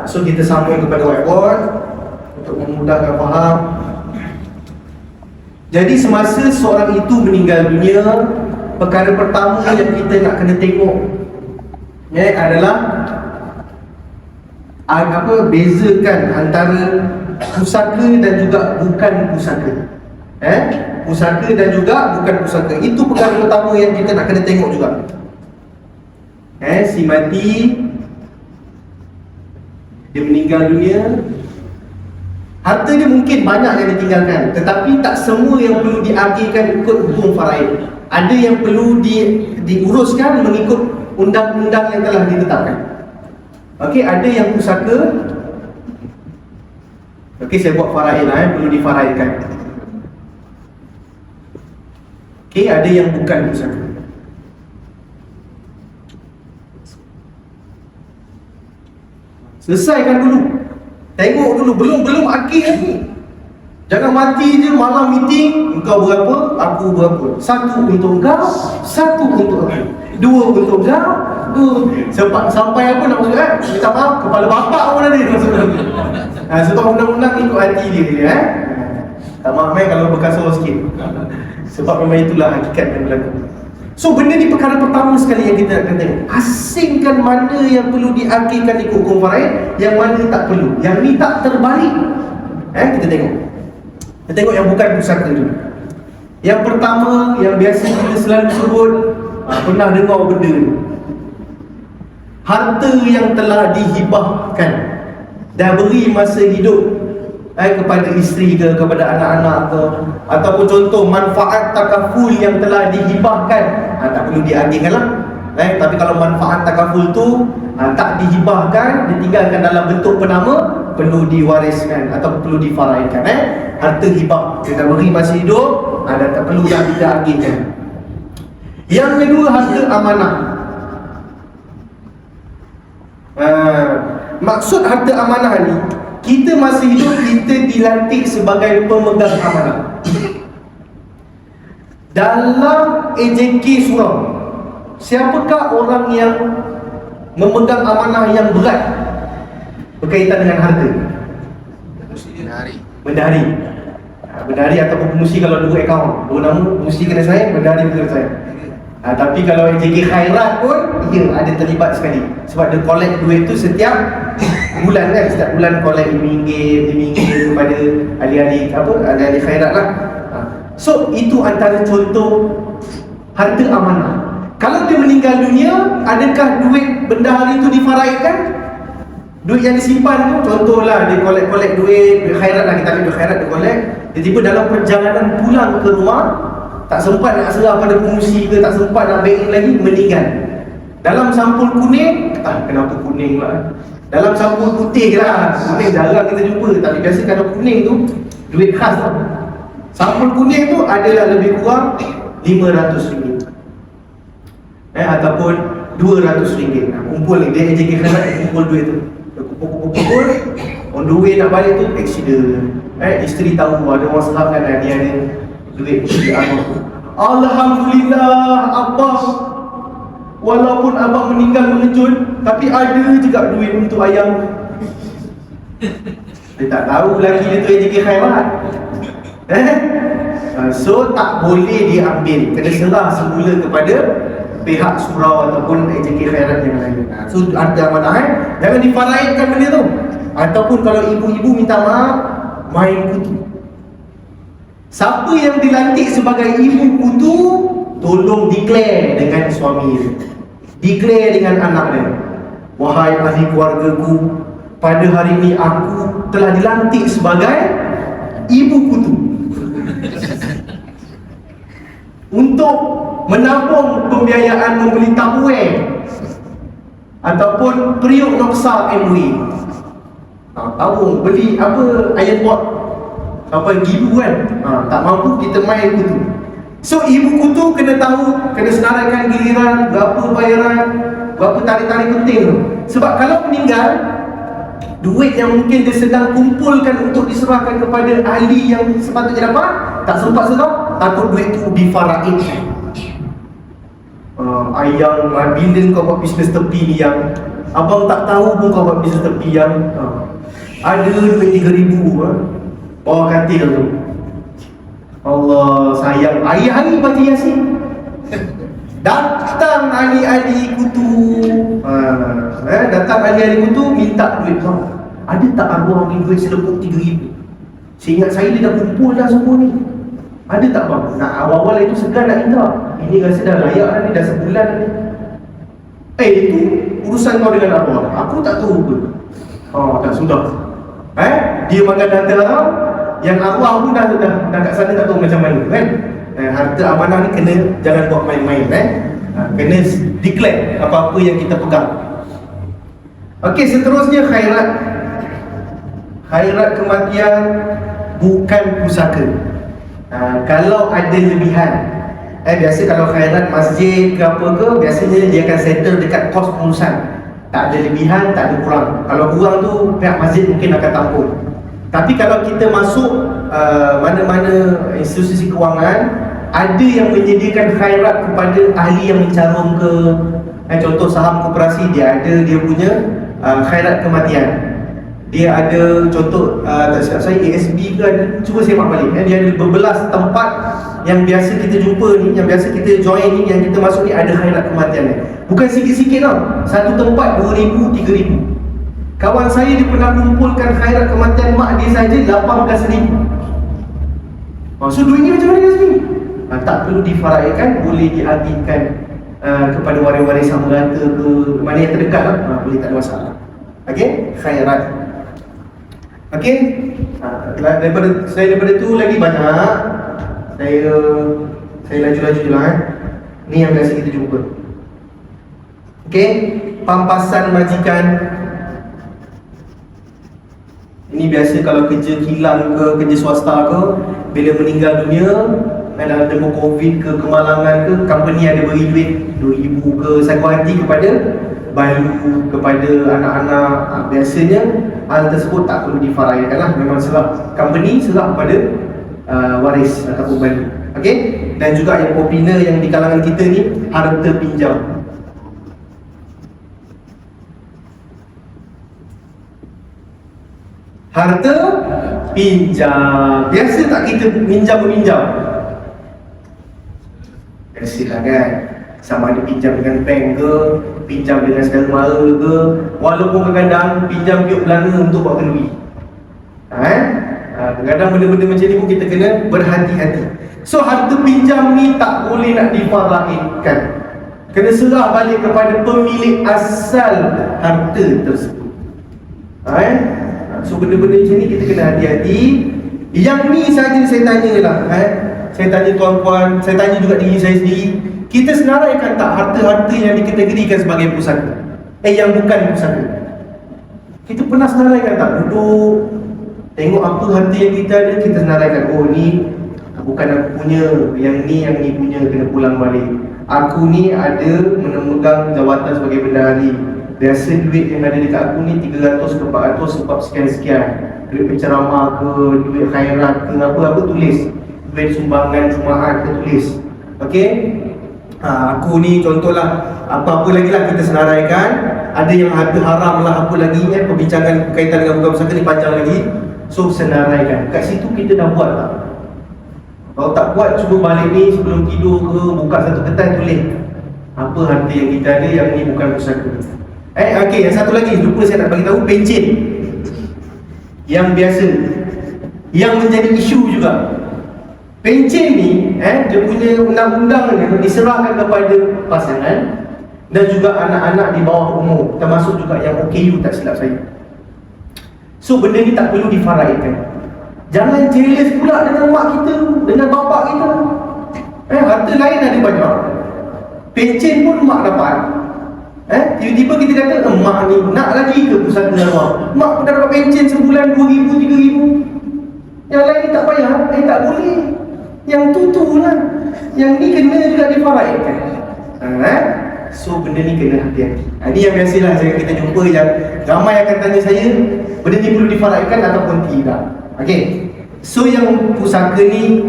So kita sambung kepada whiteboard untuk memudahkan faham. Jadi semasa seorang itu meninggal dunia, perkara pertama yang kita nak kena tengok adalah bezakan antara pusaka dan juga bukan pusaka. Pusaka dan juga bukan pusaka. Itu perkara pertama yang kita nak kena tengok juga. Si mati, dia meninggal dunia, harta dia mungkin banyak yang ditinggalkan, tetapi tak semua yang perlu diagihkan ikut hukum faraid. Ada yang perlu diuruskan mengikut undang-undang yang telah ditetapkan. Okey, ada yang pusaka, Okey, saya buat faraid lah, perlu difaraidkan. Okey, ada yang bukan pusaka. Selesaikan dulu. Tengok dulu, belum akhir lagi. Jangan mati je malam meeting, engkau berapa, aku berapa. Satu untuk engkau, satu untuk aku. Dua untuk engkau, dua. Sampai apa nak maksud minta maaf, kepala bapak pun ada maksud lagi. Sebab undang-undang ikut hati dia. Tak maaf kalau berkasar sikit. Sebab memang itulah hakikat yang berlaku. So benda ni perkara pertama sekali yang kita akan tengok. Asingkan mana yang perlu diakilkan ikut hukum faraid, yang mana tak perlu. Yang ni tak terbalik. Kita tengok. Kita tengok yang bukan pusaka dulu. Yang pertama, yang biasa kita selalu sebut, pernah dengar benda ni. Harta yang telah dihibahkan, dah beri masa hidup kepada isteri ke, kepada anak-anak ke, ataupun contoh manfaat takaful yang telah dihibahkan, tak perlu diagihkan lah. Tapi kalau manfaat takaful tu tak dihibahkan, ditinggalkan dalam bentuk penama, perlu diwariskan atau perlu difaraidkan. Harta hibah, dia dah beri masa hidup, tak perlu dah diagihkan. Yang kedua, harta amanah. Maksud harta amanah ni, kita masih hidup, kita dilantik sebagai pemegang amanah. Dalam AJK surau, siapakah orang yang memegang amanah yang berat berkaitan dengan harta? Bendahari. Bendahari ataupun pengusi kalau dua akaun, dua nama, pengusi kena saya, bendahari kena saya. Tapi kalau AJK khairat pun, ada terlibat sekali. Sebab dia collect duit tu setiap bulan kan, setiap bulan collect RM5 kepada ahli-ahli ahli khairat lah. So itu antara contoh harta amanah. Kalau dia meninggal dunia, adakah duit bendahari tu difaraidkan? Duit yang disimpan tu, contohlah dia collect duit khairat lah, kita ambil duit khairat dia collect, tiba-tiba dalam perjalanan pulang ke rumah, tak sempat nak serah pada pengusi ke, tak sempat nak bank lagi, meninggal. Dalam sampul kuning, kenapa kuning lah, dalam sampul putih lah, kuning jarang kita jumpa, tapi biasa kalau kuning tu duit khas tau. Sampul kuning tu adalah lebih kurang RM500 ataupun RM200. Kumpul ni, dia AJK khairat, kumpul duit tu, kumpul on the way nak balik tu accident. Isteri tahu, ada orang sahamkan dia ada duit di abang. Alhamdulillah abang, walaupun abang meninggal mengejut, tapi ada juga duit untuk ayam. Dia tak tahu lelaki dia tu AJK khairat. So tak boleh diambil, kena serah semula kepada pihak surau ataupun AJK khairat yang lain. So ada amanah, jangan difaraidkan benda tu. Ataupun kalau ibu-ibu minta maaf, main kutu. Siapa yang dilantik sebagai ibu kutu, tolong declare dengan suami dia, declare dengan anak dia, wahai ahli keluargaku, pada hari ini aku telah dilantik sebagai ibu kutu untuk menabung pembiayaan membeli Tupperware ataupun periuk noksa MW. Tahu beli apa, iron board sampai ribu kan, tak mampu, kita main kutu. So ibu kutu kena tahu, kena senaraikan giliran, berapa bayaran, berapa tarik-tarik penting tu. Sebab kalau meninggal, duit yang mungkin dia sedang kumpulkan untuk diserahkan kepada ahli yang sepatutnya dapat, tak sempat serah, takut duit tu difaraidkan. Ayang, bila kau buat bisnes tepi ni yang abang tak tahu pun kau buat bisnes tepi yang ada duit 3,000 bawah katil tu. Allah sayang, hari-hari baca Yasin. Datang ahli-ahli kutu, datang ahli-ahli kutu minta duit kau. Ada tak arwah ni duit selepuk 3,000? Seingat saya dia dah kumpul dah semua ni. Ada tak bang? Nak awal-awal itu segan nak minta. Ini rasa dah layak dah ni, dah sebulan ni. Itu urusan kau dengan arwah, aku tak tahu pun. Tak sudah. Dia makan data yang arwah pun dah kat sana tak tahu macam mana kan. Harta amanah ni kena, jangan buat main-main kena declare apa-apa yang kita pegang. Okey, seterusnya khairat. Khairat kematian bukan pusaka. Kalau ada lebihan, biasa kalau khairat masjid ke apa ke, biasanya dia akan settle dekat kos pengurusan. Tak ada lebihan, tak ada kurang. Kalau kurang tu pihak masjid mungkin akan tampung. Tapi kalau kita masuk mana-mana institusi kewangan, ada yang menyediakan khairat kepada ahli yang mencarum ke, contoh saham koperasi, dia ada dia punya khairat kematian. Dia ada contoh, tak silap saya ASB ke ada, cuba semak balik. Dia ada berbelas tempat yang biasa kita jumpa ni, yang biasa kita join ni, yang kita masuk ni ada khairat kematian ni. Bukan sikit-sikit tau, satu tempat 2,000, 3,000. Kawan saya dia pernah kumpulkan khairat kematian mak dia saja 18,000. So duit ni macam mana sini? Tak perlu difaraikan, boleh dihabiskan kepada waris-waris yang merata ke mana yang terdekat lah. Boleh, tak ada masalah. Okey, khairat. Okey, daripada tu lagi banyak. Saya laju-laju je lah. Ni yang biasa kita jumpa. Okey, pampasan majikan. Ini biasa kalau kerja kilang ke, kerja swasta ke, bila meninggal dunia, dalam tempoh Covid ke, kemalangan ke, company ada beri duit 2,000 ke, saku hati kepada bayu, kepada anak-anak. Biasanya hal tersebut tak perlu difaraikan lah, memang serah company, serah kepada waris ataupun bayu. Okey, dan juga yang popular yang di kalangan kita ni, harta pinjam. Harta pinjam. Biasa tak kita minjam-meminjam? Biasalah kan. Sama ada pinjam dengan bank ke, pinjam dengan saudara mara ke, walaupun kadang-kadang pinjam tiup belanga untuk buat kenduri. Kadang-kadang benda-benda macam ni pun kita kena berhati-hati. So harta pinjam ni tak boleh nak difaraikan. Kena serah balik kepada pemilik asal harta tersebut. So benda-benda macam ni kita kena hati-hati. Yang ni saja saya tanya lah, saya tanya tuan-puan, saya tanya juga diri saya sendiri. Kita senaraikan tak harta-harta yang dikategorikan sebagai pusaka? Yang bukan pusaka. Kita pernah senaraikan tak? Duduk tengok apa harta yang kita ada, kita senaraikan, oh ni bukan aku punya, yang ni punya, kena pulang balik. Aku ni ada memegang jawatan sebagai bendahari. Biasa duit yang ada dekat aku ni 300 ke 400 sebab sekian-sekian. Duit penceramah ke, duit khairat ke, apa-apa tulis. Duit sumbangan Jumaat ke tulis. Okey? Aku ni contohlah, apa-apa lagi lah kita senaraikan. Ada yang harta haram lah, apa lagi ni, perbincangan berkaitan dengan bukan pusaka ni panjang lagi. So senaraikan. Kat situ kita dah buat tak? Kalau tak buat, cuba balik ni sebelum tidur ke, buka satu kertas tulis apa harta yang kita ada yang ni bukan pusaka. Okey, yang satu lagi lupa saya nak bagi tahu, pencen. Yang biasa, yang menjadi isu juga. Pencen ni, dia punya undang-undang ni diserahkan kepada pasangan dan juga anak-anak di bawah umur, termasuk juga yang OKU tak silap saya. So benda ni tak perlu difaraikan. Jangan jealous pula dengan mak kita, dengan bapak kita. Harta lain ada banyak. Pencen pun mak dapat. Tiba-tiba kita kata, mak ni nak lagi ke pusaka arwah? Mak pun dah dapat pencen sebulan 2,000, 3,000. Yang lain tak payah, tak boleh. Yang tu lah. Yang ni kena juga difaraikan. So benda ni kena hati-hati. Ini yang biasalah kita jumpa, yang ramai akan tanya saya, benda ni perlu difaraikan ataupun tidak. Okey. So yang pusaka ni,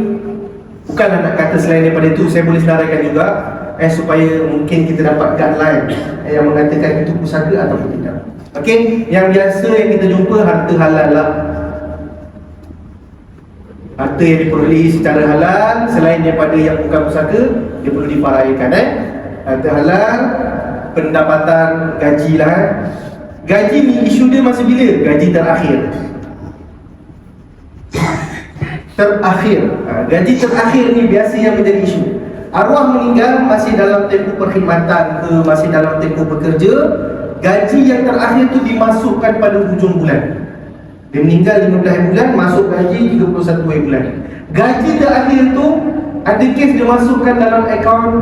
bukanlah nak kata selain daripada itu, saya boleh senaraikan juga supaya mungkin kita dapat guideline yang mengatakan itu pusaka ataupun tidak. Okey, yang biasa yang kita jumpa harta halal lah. Harta yang diperolehi secara halal selain daripada yang bukan pusaka, dia perlu difaraikan. Harta halal, pendapatan, gaji lah. Gaji ni isu dia masa bila? Gaji terakhir. Gaji terakhir ni biasa yang menjadi isu. Arwah meninggal masih dalam tempoh perkhidmatan ke, masih dalam tempoh bekerja, gaji yang terakhir tu dimasukkan pada hujung bulan. Dia meninggal 15 bulan, masuk gaji 31 bulan. Gaji terakhir tu ada kes dia masukkan dalam akaun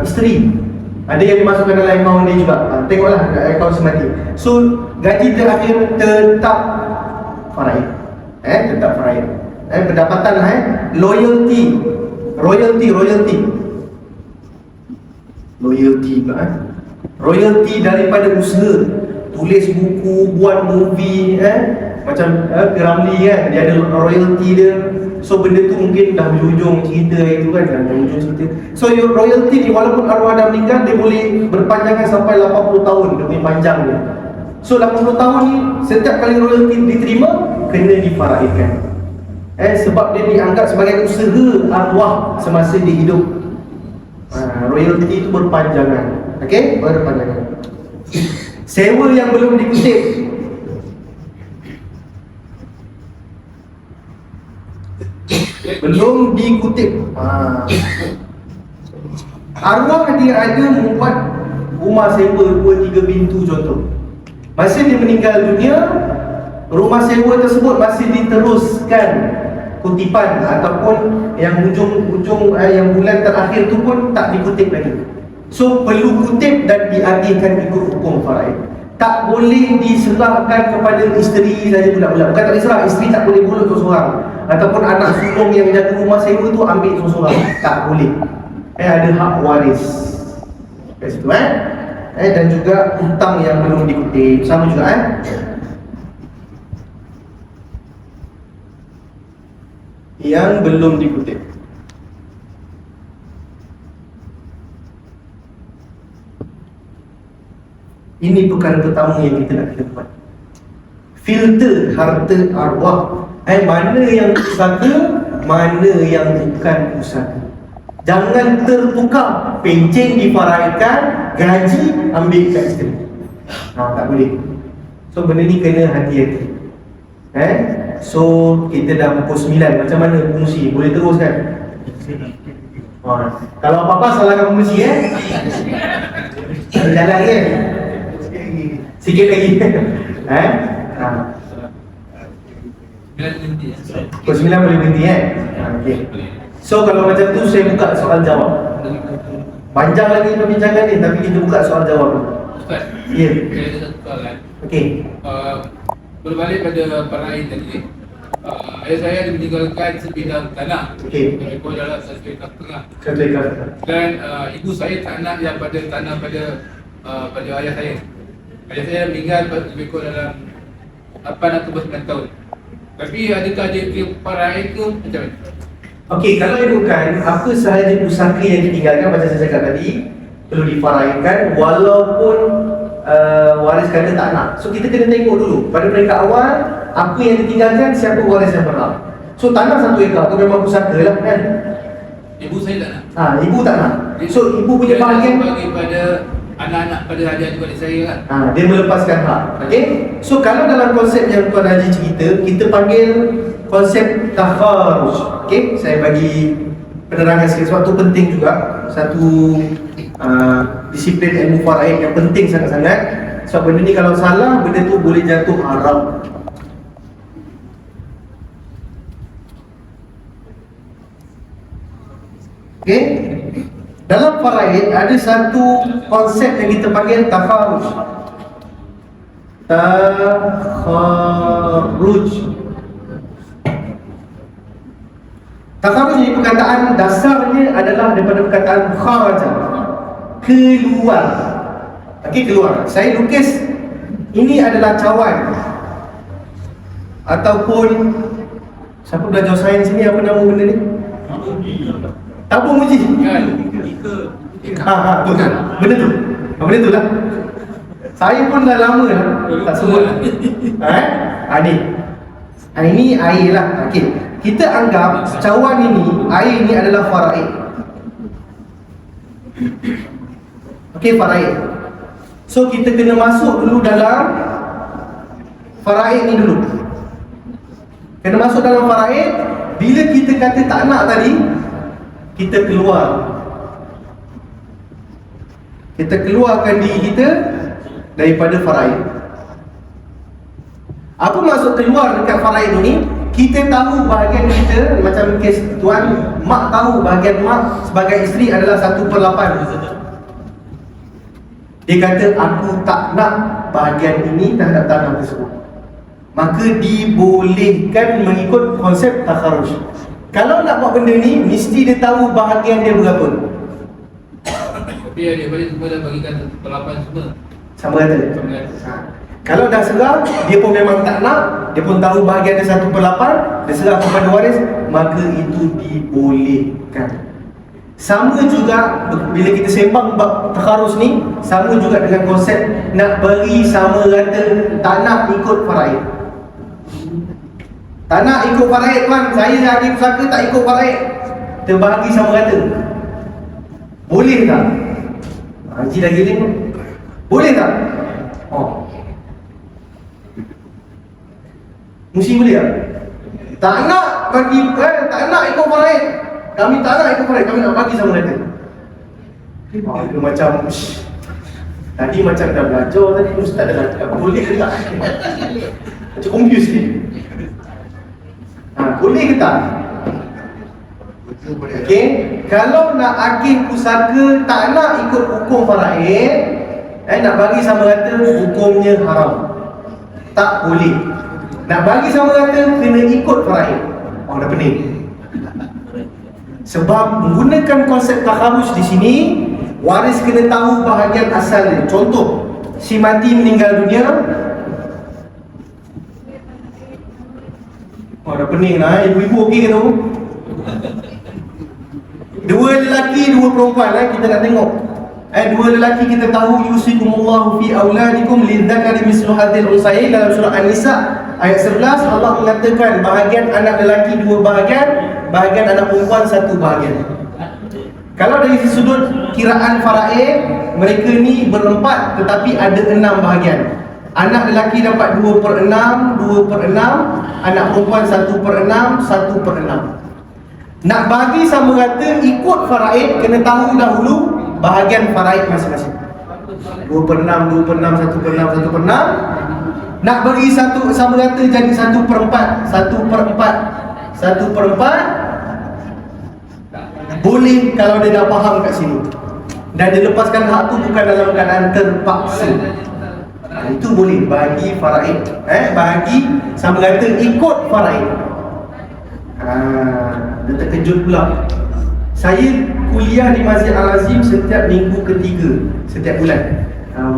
isteri. Ada yang dimasukkan dalam akaun dia juga. Tengoklah akaun semati. So gaji terakhir tetap faraid. Tetap faraid. Pendapatan lah loyalty pula royalty daripada usaha, tulis buku, buat movie macam Piramli kan, dia ada royalty dia. So benda tu mungkin dah hujung cerita itu kan, dah hujung cerita. So your royalty ni walaupun arwah dah meninggal, dia boleh berpanjangan sampai 80 tahun dia punya panjang dia. So 80 tahun ni setiap kali royalty diterima kena difaraidkan. Sebab dia dianggap sebagai usaha arwah semasa dia hidup. Royalty itu berpanjangan. Okey, berpanjangan. Sewa yang belum dikutip. Belum dikutip. Arwah dia ada membuat rumah sewa 2-3 pintu contoh. Masa dia meninggal dunia, rumah sewa tersebut masih diteruskan kutipan ataupun yang ujung yang bulan terakhir tu pun tak dikutip lagi. So perlu kutip dan diagihkan ikut hukum faraid. Tak boleh diserahkan kepada isteri saja bulan-bulan. Bukan tak diserah, isteri tak boleh bulut seorang-seorang. Ataupun anak sulung yang jaga rumah sewa tu ambil seorang-seorang. Tak boleh. Ada hak waris kat situ dan juga hutang yang belum dikutip sama juga yang belum dikutip. Ini perkara pertama yang kita nak kena buat. Filter harta arwah. Mana yang pusaka, mana yang bukan pusaka. Jangan tertukar. Pencen difaraidkan, gaji ambil kat isteri. Tak boleh. So benda ni kena hati-hati. So kita dah pukul 9. Macam mana pengusi? Boleh terus kan? Kalau apa-apa salahkan pengusi jalan kan? Sikit lagi. Pukul 9 boleh berhenti okay. So kalau macam tu saya buka soal jawab. Panjang lagi perbincangan ni, tapi kita buka soal jawab. Ustaz, ya. Saya ada satu soalan. Okey. Berbalik pada parahin tadi, ayah saya ada meninggalkan sebidang tanah. Okey. Mereka dalam 1 ekar setengah. 1 ekar. Dan ibu saya tak nak yang pada tanah pada ayah saya. Ayah saya meninggal lebih kurang dalam 8 atau 9 tahun. Tapi adakah dia kira parahin ke macam mana? Okey, kalau ikutkan apa sahaja pusaka yang ditinggalkan macam saya cakap tadi perlu difaraidkan walaupun waris kata tak nak. So kita kena tengok dulu pada peringkat awal apa yang ditinggalkan, siapa waris yang berhak. So tanah 1 ekar tu memang pusaka lah kan. Ibu saya tak nak. Ibu tak nak. So ibu punya bahagian bagi pada anak-anak pada adik-adik saya kan. Dia melepaskan hak. Okey. So kalau dalam konsep yang Tuan Haji cerita, kita panggil konsep takharuj. Okey, saya bagi penerangan sikit sebab tu penting juga. Satu disiplin ilmu faraid yang penting sangat-sangat. Sebab benda ni kalau salah, benda tu boleh jatuh haram. Okey. Dalam faraid ada satu konsep yang kita panggil takharuj. Takharuj ni perkataan dasarnya adalah daripada perkataan kharaja, keluar. Okey, keluar. Saya lukis ini adalah cawan ataupun siapa belajar sains ni, apa nama benda ni? Tabung uji. Tu kan. Benda tu. Benda tu lah. Saya pun dah lama dah tak sebut. Ni. Ini air lah. Okey. Kita anggap cawan ini, air ini adalah faraid. Okey, faraid. So kita kena masuk dulu dalam faraid ni dulu. Kena masuk dalam faraid. Bila kita kata tak nak tadi, kita keluar. Kita keluarkan diri kita daripada faraid. Apa maksud keluar dekat faraid ni? Kita tahu bahagian kita, macam kes tuan, mak tahu bahagian mak sebagai isteri adalah 1/8. Dia kata aku tak nak bahagian ini terhadap tanah tersebut. maka dibolehkan mengikut konsep takharus. Kalau nak buat benda ni, mesti dia tahu bahagian dia berapa. Tapi adik-adik semua dah bagikan 1/8 semua. Sama kata. Sama kata. Kalau dah serah, dia pun memang tak nak, dia pun tahu bahagian dia 1/8, dia serah kepada waris, maka itu dibolehkan. Sama juga bila kita sembang bab takharus ni, sama juga dengan konsep nak bagi sama rata, tak nak ikut faraid. Tak nak ikut faraid tuan, saya adik pusaka tak ikut faraid, terbahagi sama rata. Boleh tak? Haji dah giling. Boleh tak? Oh. Mesti boleh tak? Tak nak bagi, tak nak ikut faraid. Kami tak nak ikut faraid, kami nak bagi sama rata. Dia macam tadi macam dah belajar tadi, ustaz dah cakap boleh ke tak? Macam confused ni. Boleh ke tak? Okey, kalau nak akid pusaka tak nak ikut hukum faraid, nak bagi sama rata, hukumnya haram. Tak boleh. Nak bagi sama rata kena ikut faraid. Oh, dah pening. Sebab menggunakan konsep takharus di sini, waris kena tahu bahagian asal dia. Contoh, si mati meninggal dunia. Oh, dah pening lah. Ibu-ibu okey ke tu? Dua lelaki, dua perempuan kita nak tengok. Dua lelaki kita tahu yusikumullahu fi auladikum lidzakari mislu hadzal unsayain dalam surah An-Nisa ayat 11 Allah mengatakan bahagian anak lelaki 2 bahagian, bahagian anak perempuan 1 bahagian. Kalau dari sudut kiraan faraid, mereka ni berempat tetapi ada 6 bahagian. Anak lelaki dapat 2/6, 2/6, anak perempuan 1/6, 1/6. Nak bagi sama rata ikut faraid, kena tahu dahulu bahagian faraid masing-masing. 2/6, 2/6, 1/6, 1/6. Nak bagi satu sama rata jadi 1/4, 1/4, 1/4. Boleh kalau dia dah faham kat sini dan dia lepaskan hak tu bukan dalam keadaan terpaksa. Itu boleh bagi faraid, bagi sama rata ikut faraid. Dia terkejut pula. Saya kuliah di Masjid Al-Azim setiap minggu ketiga setiap bulan.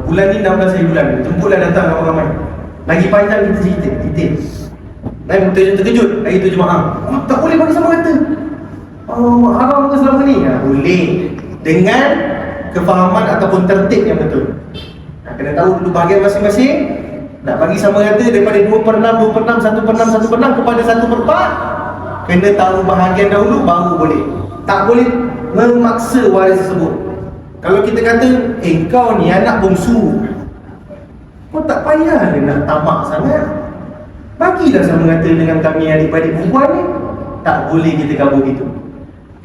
Bulan ni 16 hari bulan. Jemputlah datang ramai-ramai. Lagi panjang kita cerita detail. Terkejut hari tu jemaah. Tak boleh bagi sama rata. Haram ke selama ni? Boleh, dengan kefahaman ataupun tertib yang betul. Kena tahu dulu bahagian masing-masing. Nak bagi sama rata daripada 2/6, 2/6, 1/6, 1/6 kepada 1/4, kena tahu bahagian dahulu baru boleh. Tak boleh memaksa waris tersebut. Kalau kita kata, kau ni anak bongsu, kau tak payah dia nak tamak sangat, bagilah sama rata dengan kami adik-adik perempuan ni. Tak boleh kita kabur gitu.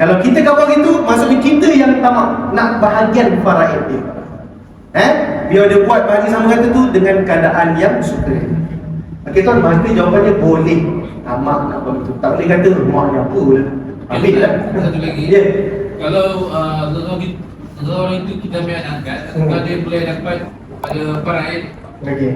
Kalau kita kabur gitu, maksudnya kita yang tamak nak bahagian faraid dia. Biar dia buat bagi sama rata tu dengan keadaan yang suka. Okey tuan, maka jawapannya boleh. Tamak nak buat itu. Tak boleh kata rumahnya apa lah. Ambil lah. Satu lagi. Ya. Kalau seseorang itu kita ambil angkat, kalau dia boleh dapat ada faraid. Okey.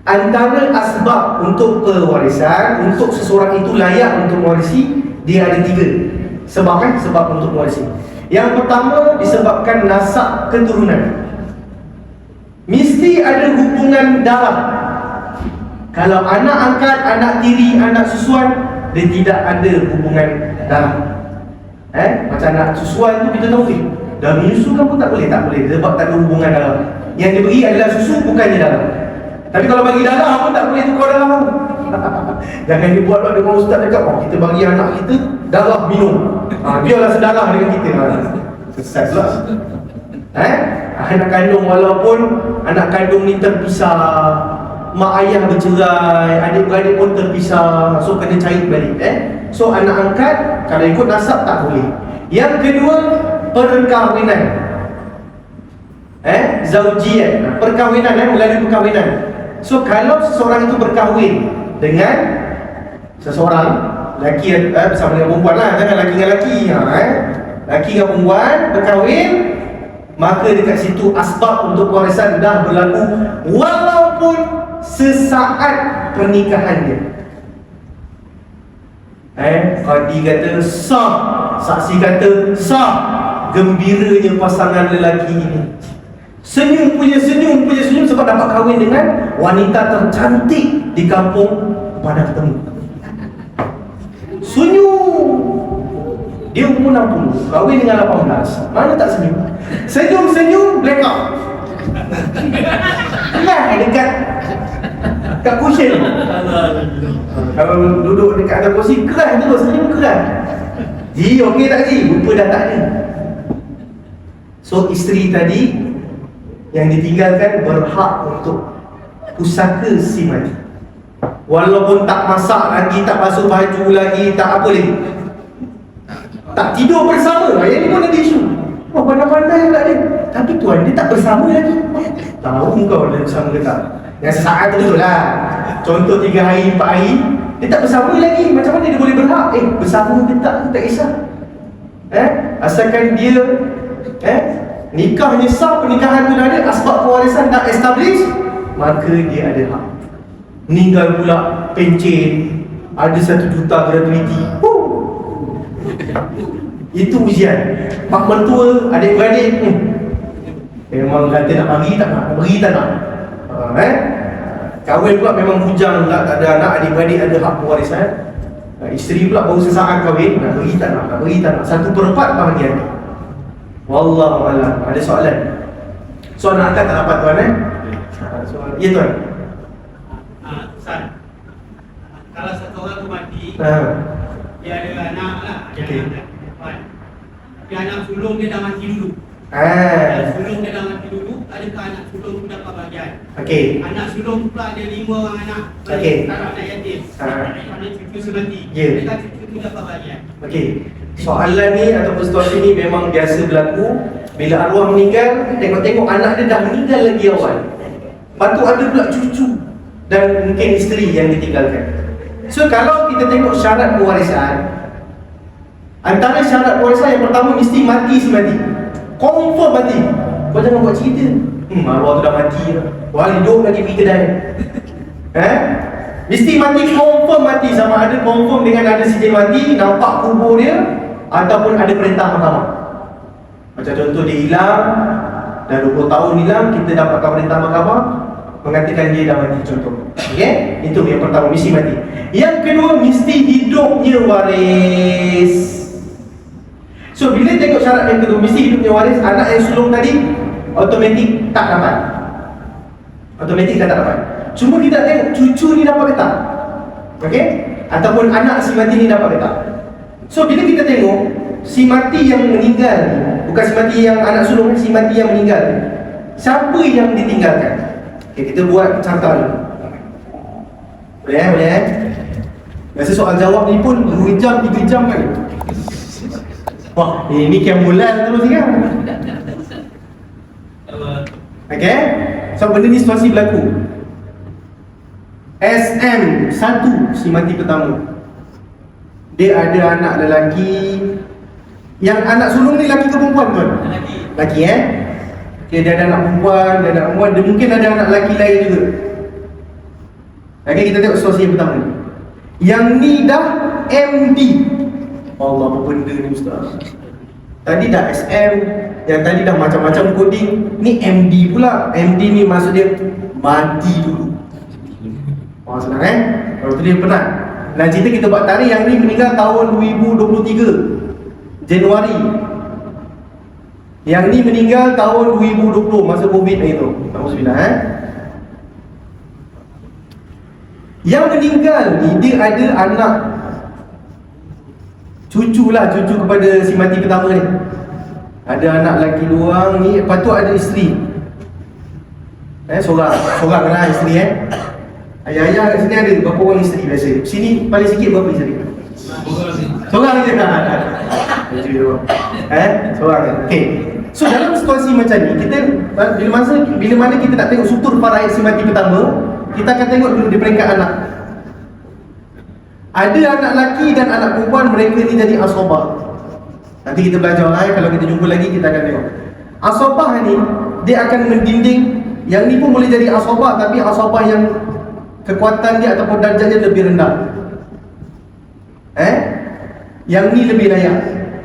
Antara asbab untuk pewarisan, untuk seseorang itu layak untuk mewarisi, dia ada 3 sebab sebab untuk mewarisi. Yang pertama disebabkan nasab keturunan. Mesti ada hubungan darah. Kalau anak angkat, anak tiri, anak susuan, dia tidak ada hubungan darah. Macam anak susuan tu kita tahu dah menyusu kan pun tak boleh. Tak boleh sebab tak ada hubungan darah. Yang diberi adalah susu, bukannya darah. Tapi kalau bagi darah pun tak boleh tukar darah. Jangan dibuat lah dengan ustaz cakap, kita bagi anak kita darah minum. Biarlah sedarah dengan kita. Sesat pula. Anak kandung, walaupun anak kandung ni terpisah, mak ayah bercerai, adik-beradik pun terpisah, so kena cari balik. So anak angkat kalau ikut nasab tak boleh. Yang kedua, perkahwinan. Zaujiyat, perkahwinan, melalui perkahwinan. So kalau seseorang itu berkahwin dengan seseorang, lelaki bersama dengan perempuan lah, jangan lelaki dengan lelaki. Lelaki dengan perempuan berkahwin, maka dekat situ asbab untuk pewarisan dah berlaku, walaupun sesaat pernikahannya. Qadi kata sah, saksi kata sah. Gembiranya pasangan lelaki ini. Senyum punya senyum sebab dapat kahwin dengan wanita tercantik di kampung pada ketemu. Senyum. Dia umur 60, kahwin dengan 18. Mana tak senyum? Senyum blackout. Kan dekat kat cushion. Kalau duduk dekat atas kursi keras tu, senyum keras. Ji, okey tak Ji? Rupa dah tak ada. So isteri tadi yang ditinggalkan berhak untuk pusaka si mati. Walaupun tak masak lagi, tak basuh baju lagi, tak apa lagi, tak tidur bersama. Yang ni pun ada isu. Wah, pandai-pandai pula dia. Tapi tuan, dia tak bersama lagi. Tahu kau dia bersama ke tak? Yang sesaat tu betul lah. Contoh 3 hari, 4 hari, dia tak bersama lagi. Macam mana dia boleh berhak? Bersama ke tak kisah. Asalkan dia nikahnya sah, pernikahan tu dah ada, asbab pewarisan dah establish, maka dia ada hak. Meninggal pula pencen, ada 1 juta gratuiti. Itu ujian. Mak mentua, adik-beradik, memang kata nak bagi tak nak, bagi tak nak. Kahwin pula memang bujang pula, tak ada anak, adik-beradik ada hak pewarisan. Isteri pula baru sesaat kahwin, nak bagi tak nak, nak bagi tak nak. 1/4 bahagian. Wallahualam. Ada soalan? Soalan akan tak dapat tuan soalan. Ya tuan. Ustaz, kalau satu orang tu mati, dia ada anak lah, ada Okey. anak perempuan. Tapi anak sulung dia dah mati dulu. Sulung dia dah mati dulu, adakah anak sulung tu dapat bahagian? Okey. Anak sulung tu pula ada 5 orang anak. Okey. Sekarang anak yatim. Ada cucu semati. Ya. Adakah cucu tu dapat bahagian? Okey. Soalan ni ataupun situasi ni memang biasa berlaku. Bila arwah meninggal, tengok-tengok anak dia dah meninggal lagi awal. Lepas tu ada pula cucu dan mungkin isteri yang ditinggalkan. So kalau kita tengok syarat pewarisan, antara syarat pewarisan yang pertama mesti mati semati. Confirm mati. Kau jangan buat cerita arwah tu dah mati dah, wah hidup lagi pergi kedai. Mesti mati, confirm mati. Sama ada confirm dengan ada sijil mati, nampak kubur dia, ataupun ada perintah mahkamah. Macam contoh dia hilang, dah 20 tahun hilang, kita dapatkan perintah mahkamah mengatakan dia dah mati, contoh. Okay? Itu yang pertama, mesti mati. Yang kedua, mesti hidupnya waris. So bila tengok syarat yang kedua, mesti hidupnya waris, anak yang sulung tadi automatik tak dapat. Automatik tak dapat. Cuma kita tengok cucu ni dapat ke tak? Okay? Ataupun anak si mati ni dapat ke tak? So bila kita tengok si mati yang meninggal, bukan si mati yang anak sulung, si mati yang meninggal, siapa yang ditinggalkan? Okay, kita buat carta dulu. Boleh boleh biasa soal jawab ni pun 2 jam, 3 jam kan? Wah, ini kemulan terus kan? Okay? So benda ni situasi berlaku. SM1 si mati pertama, dia ada anak lelaki. Yang anak sulung ni lelaki ke perempuan tuan? Lelaki okay, dia ada anak perempuan, dia ada anak perempuan, dia mungkin ada anak lelaki lain juga. Okay, kita tengok situasi yang pertama ni. Yang ni dah MD. Allah, apa benda ni ustaz? Tadi dah SM, yang tadi dah macam-macam coding, ni MD pula. MD ni maksud dia mati dulu. Senang kalau tu dia penat. Dan cerita kita buat tarikh, yang ni meninggal tahun 2023 Januari. Yang ni meninggal tahun 2020 masa Covid ni tu. Alhamdulillah Yang meninggal ni dia ada anak, cucu lah, cucu kepada si mati pertama ni. Ada anak lelaki luang ni, lepas tu ada isteri. Seorang lah isteri Ayah-ayah kat sini ada berapa orang isteri biasa? Sini paling sikit berapa isteri? Seorang je seorang je. Okay. So dalam situasi macam ni, kita bila mana kita nak tengok sutur faraid si mati pertama, kita akan tengok dulu di peringkat anak. Ada anak lelaki dan anak perempuan, mereka ni jadi asobah. Nanti kita belajar kalau kita jumpa lagi kita akan tengok. Asobah ni dia akan mendinding. Yang ni pun boleh jadi asobah, tapi asobah yang kekuatan dia ataupun darjat dia lebih rendah. Yang ni lebih layak.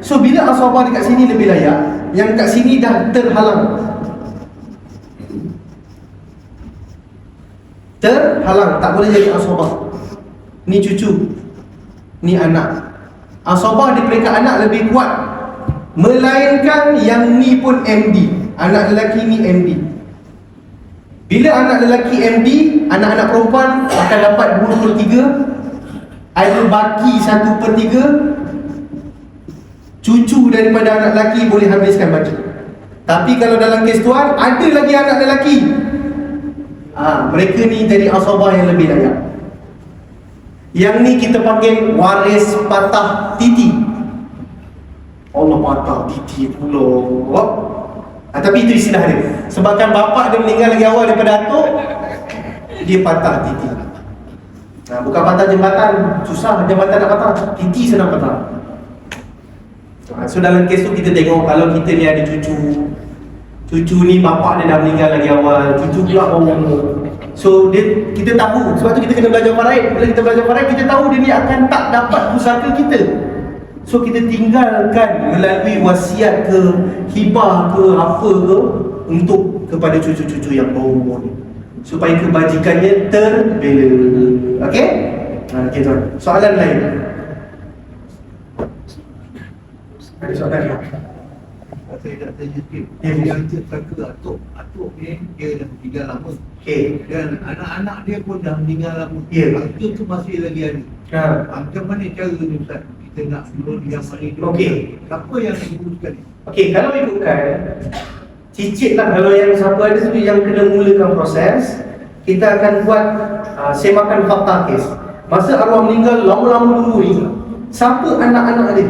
So bila asabah dekat sini lebih layak, yang kat sini dah terhalang. Tak boleh jadi asabah. Ni cucu, ni anak. Asabah di peringkat anak lebih kuat, melainkan yang ni pun MD. Anak lelaki ni MD. Bila anak lelaki MD, anak-anak perempuan akan dapat 2/3. Ada baki 1/3. Cucu daripada anak lelaki boleh habiskan baki. Tapi kalau dalam kes tuan, ada lagi anak lelaki, mereka ni jadi asabah yang lebih layak. Yang ni kita panggil waris patah titi. Allah, patah titi pula. Tapi itu istilah dia. Sebabkan bapak dia meninggal lagi awal daripada atuk, dia patah titi. Bukan patah jembatan, susah jembatan nak patah, titi senang patah. So dalam kes tu kita tengok, kalau kita ni ada cucu ni bapak dia dah meninggal lagi awal, cucu pula umur. So kita tahu, sebab tu kita kena belajar faraid. Bila kita belajar faraid, kita tahu dia ni akan tak dapat pusaka kita. So kita tinggalkan melalui wasiat ke, hibah ke, apa ke, untuk kepada cucu-cucu yang berumur ni, supaya kebajikannya terbela. Okey? Okey tuan. Soalan lain? Ada soalan tak? Saya nak tanya sikit. Ya, Yang tersangka atuk ni dia dah meninggal lama. Okey. Dan anak-anak dia pun dah meninggal lama. Ya. Harta tu masih lagi ada. Macam mana cara ni Ustaz? Kita nak turun yang mana itu? Okey. Apa yang diuruskan ni? Okey, kalau ikutkan cicit lah, kalau yang siapa ada tu yang kena mulakan proses, kita akan buat semakan fakta kes. Masa arwah meninggal lama-lama dulu ni, siapa anak-anak dia?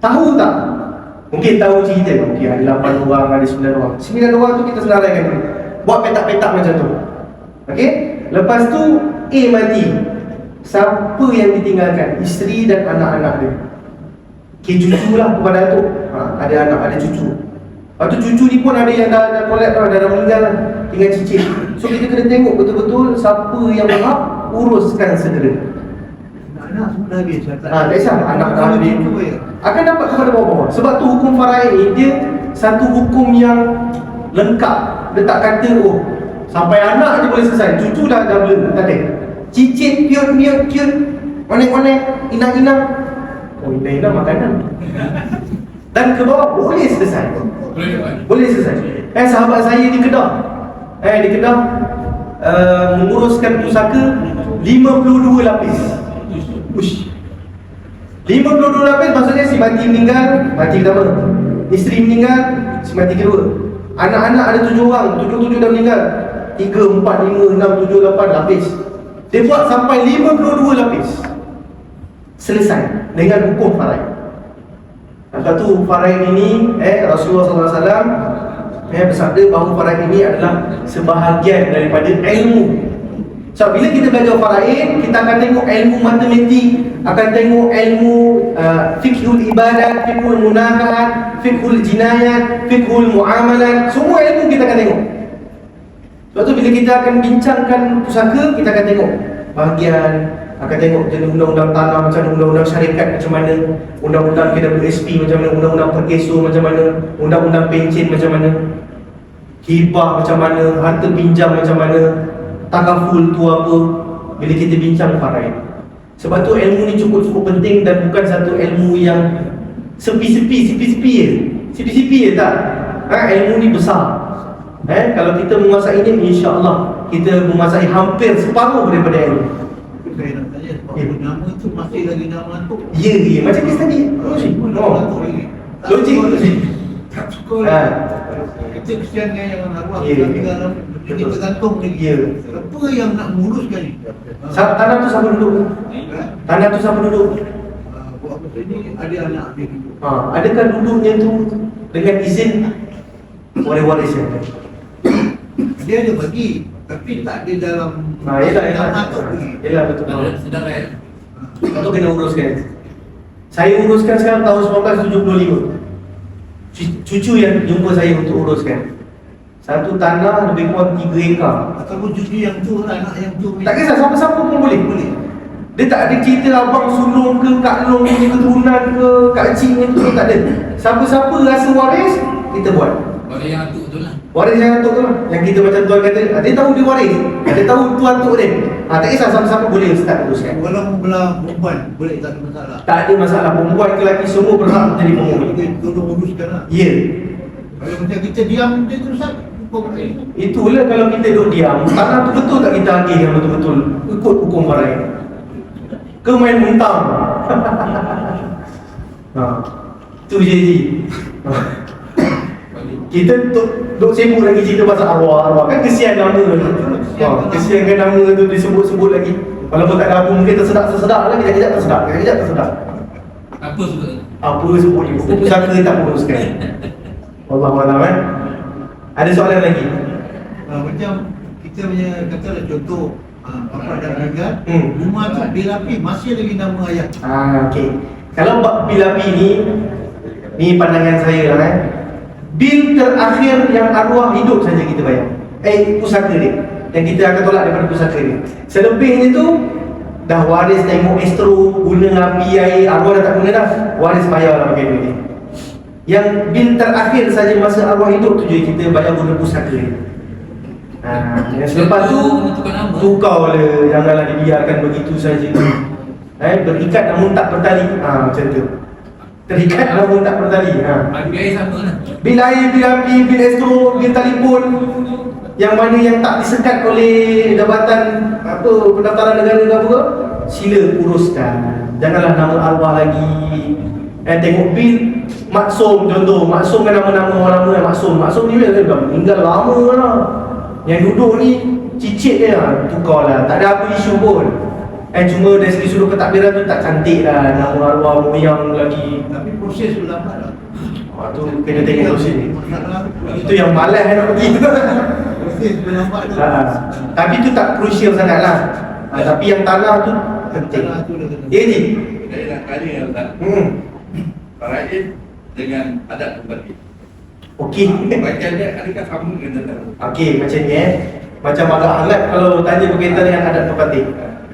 Tahu tak? Mungkin tahu cerita. Okey, ada 8 orang, ada 9 orang. 9 orang tu kita senaraikan dulu. Buat petak-petak macam tu. Okey? Lepas tu A mati. Siapa yang ditinggalkan? Isteri dan anak-anak dia. Okey, cucu lah kepada tu. Ada anak, ada cucu. Lepas tu cucu ni pun ada yang dah collect dah, dah meninggal lah. Tinggal cicit. So kita kena tengok betul-betul siapa yang berhak, uruskan segera. Anak semua dah habis. Tak kisah, anak dah habis, akan dapat kepada bawah-bawah. Sebab tu hukum faraid ni, dia satu hukum yang lengkap. Dia tak kata, sampai anak je boleh selesai, cucu dah blur. Tak ada. Cicit, piut, onek-onek, inang-inang. Inang-inang makanan. Dan ke bawah boleh selesai. Boleh selesai. Sahabat saya di Kedah, menguruskan pusaka 52 lapis. 52 lapis maksudnya si mati meninggal, mati pertama. Isteri meninggal, si mati kedua. Anak-anak ada 7 orang, 7 dah meninggal. 3, 4, 5, 6, 7, 8 lapis. Dia buat sampai 52 lapis. Selesai dengan hukum faraid. Lepas tu faraid ini, Rasulullah SAW bersabda bahawa faraid ini adalah sebahagian daripada ilmu. So bila kita belajar faraid, kita akan tengok ilmu matematik, akan tengok ilmu fiqhul ibadat, fiqhul munakahat, fiqhul jinayat, fiqhul muamalat. Semua ilmu kita akan tengok. Sebab tu bila kita akan bincangkan pusaka, kita akan tengok bahagian, akan tengok jenis undang-undang tanah macam mana, undang-undang syarikat macam mana, undang-undang KWSP macam mana, undang-undang perkeso macam mana, undang-undang pencen macam mana, hibah macam mana, harta pinjam macam mana, takaful tu apa. Bila kita bincang faraid, sebab tu ilmu ni cukup penting dan bukan satu ilmu yang sepi-sepi je tak. Ilmu ni besar. Kalau kita menguasai ini, insya-Allah kita menguasai hampir separuh daripada ilmu. Saya nak tanya, sebab nama tu masih lagi nama tu. Ya, macam kes tadi. Logik. Tak suka. Kita kesian yang arwah tinggal dalam ini tergantung lagi. Apa yang nak menguruskan ni? Tanah tu siapa duduk? Tanah tu siapa duduk? Buat apa ni ada anak dia duduk. Adakah duduknya tu dengan izin waris yang ada? Dia ada bagi, tapi tak ada dalam Yelah betul. Sedang Itu kena uruskan. Saya uruskan sekarang tahun 1975. Cucu yang jumpa saya untuk uruskan. Satu tanah lebih kurang 3 ekar. Ataupun cucu yang tu lah, anak yang tu. Tak kisah, siapa-siapa pun boleh. Boleh. Dia tak ada cerita abang sulung ke, kak long ke, keturunan ke, kak cik ni tu, tak ada. Siapa-siapa rasa waris, kita buat. Orang yang atuk tu lah. Waris yang atuk tu lah. Yang kita macam tuan kata, dia tahu dia waris. Dia tahu tu atuk dia. Tak kisah, siapa-siapa boleh start teruskan. Walaupun belah perempuan, boleh, tak ada masalah. Tak ada masalah, perempuan ke lelaki semua berhak menjadi penghuni. Kita tolong uruskan lah. Ya. Kalau macam kita diam, dia terus hukum. Itulah kalau kita duduk diam, tanah tu betul tak kita agih yang betul-betul ikut hukum waris. Ke main muntang. Itu je. Kita duk sibuk lagi cerita pasal arwah. Kan kesian nama tu. Kesian kan nama tu disebut-sebut lagi. Walaupun tak ada apa, mungkin tersedak lah. Kejap-kejap tersedak. Apa sebut? Apa sebut ni? Pusaka tak uruskan. Wallahualam kan. Ada soalan lagi? Macam kita punya, katalah contoh, bapa dah meninggal, Hmm. rumah tu bil api masih lagi nama ayah. Okey. Kalau bab bil api ni pandangan saya lah kan. Bil terakhir yang arwah hidup saja kita bayar. Pusaka dia. Yang kita akan tolak daripada pusaka dia. Selebihnya tu dah waris tengok astro, guna api, air, arwah dah tak guna dah. Waris bayar lah pakai duit ni. Yang bil terakhir saja masa arwah hidup tu je kita bayar guna pusaka dia. Yang selepas tu tukar lah, janganlah dibiarkan begitu saja. Berikat namun tak bertali. Macam tu. Terikat namun tak bertali. Biaya sama lah. Bil air, bil api, bil astro, bil telefon, yang mana yang tak disekat oleh jabatan pendaftaran negara ke apa, sila uruskan. Janganlah nama arwah lagi. Tengok bil maksum, contoh maksum kan nama-nama orang lama. Maksum ni dah meninggal lama lah. Yang duduk ni cicit dia, tukar lah. Tak ada apa isu pun. Cuma dari segi sudut pentadbiran tu tak cantik lah, nama arwah moyang lagi. Tapi proses tu lambat lah. Tu kena tengok proses ni. Masalah Itu yang malas nak pergi. proses tu lambat tu. Tapi tu tak crucial sangat lah. Tapi yang tanah tu penting. Tanah tu dah kena. Ya Ji? Saya nak tanya Ustaz, Faraid dengan adat tempati. Okey. Bagian dia adakah sama dengan tanah? Okey, macam ni macam agak hangat kalau tanya berkaitan dengan adat pepatih.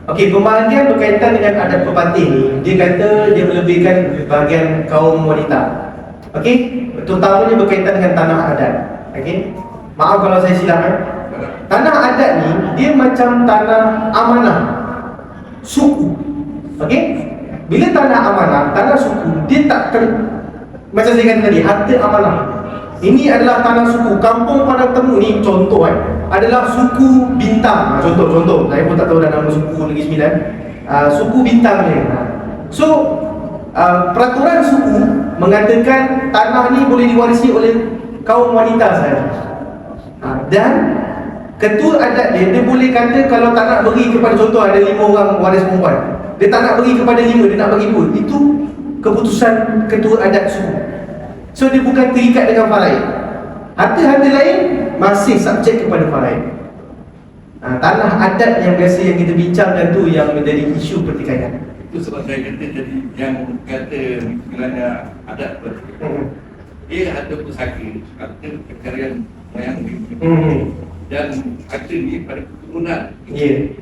Okey, pembahagian berkaitan dengan adat pepatih ni, dia kata dia melebihkan bahagian kaum wanita. Okey, terutamanya berkaitan dengan tanah adat. Okey, maaf kalau saya silap. Tanah adat ni dia macam tanah amanah suku. Okey, bila tanah amanah, tanah suku, dia tak macam saya kata tadi, harta amanah. Ini adalah tanah suku. Kampung Padang Temu ni contoh adalah suku Bintang. Contoh. Saya pun tak tahu dah nama suku Negeri Sembilan. Suku Bintang ni. So peraturan suku mengatakan tanah ni boleh diwarisi oleh kaum wanita sahaja. Dan ketua adat dia boleh kata kalau tak nak bagi kepada, contoh ada 5 orang waris perempuan, dia tak nak bagi kepada 5, dia nak bagi 2. Itu keputusan ketua adat suku. So dia bukan terikat dengan faraid. Harta-harta lain masih subjek kepada faraid. Tanah adat yang biasa yang kita bincangkan tu yang menjadi isu pertikaian. Itu sebab saya kata jadi yang kata sebenarnya adat dia ada pusaka, harta kekayaan moyang dan harta ni pada keturunan.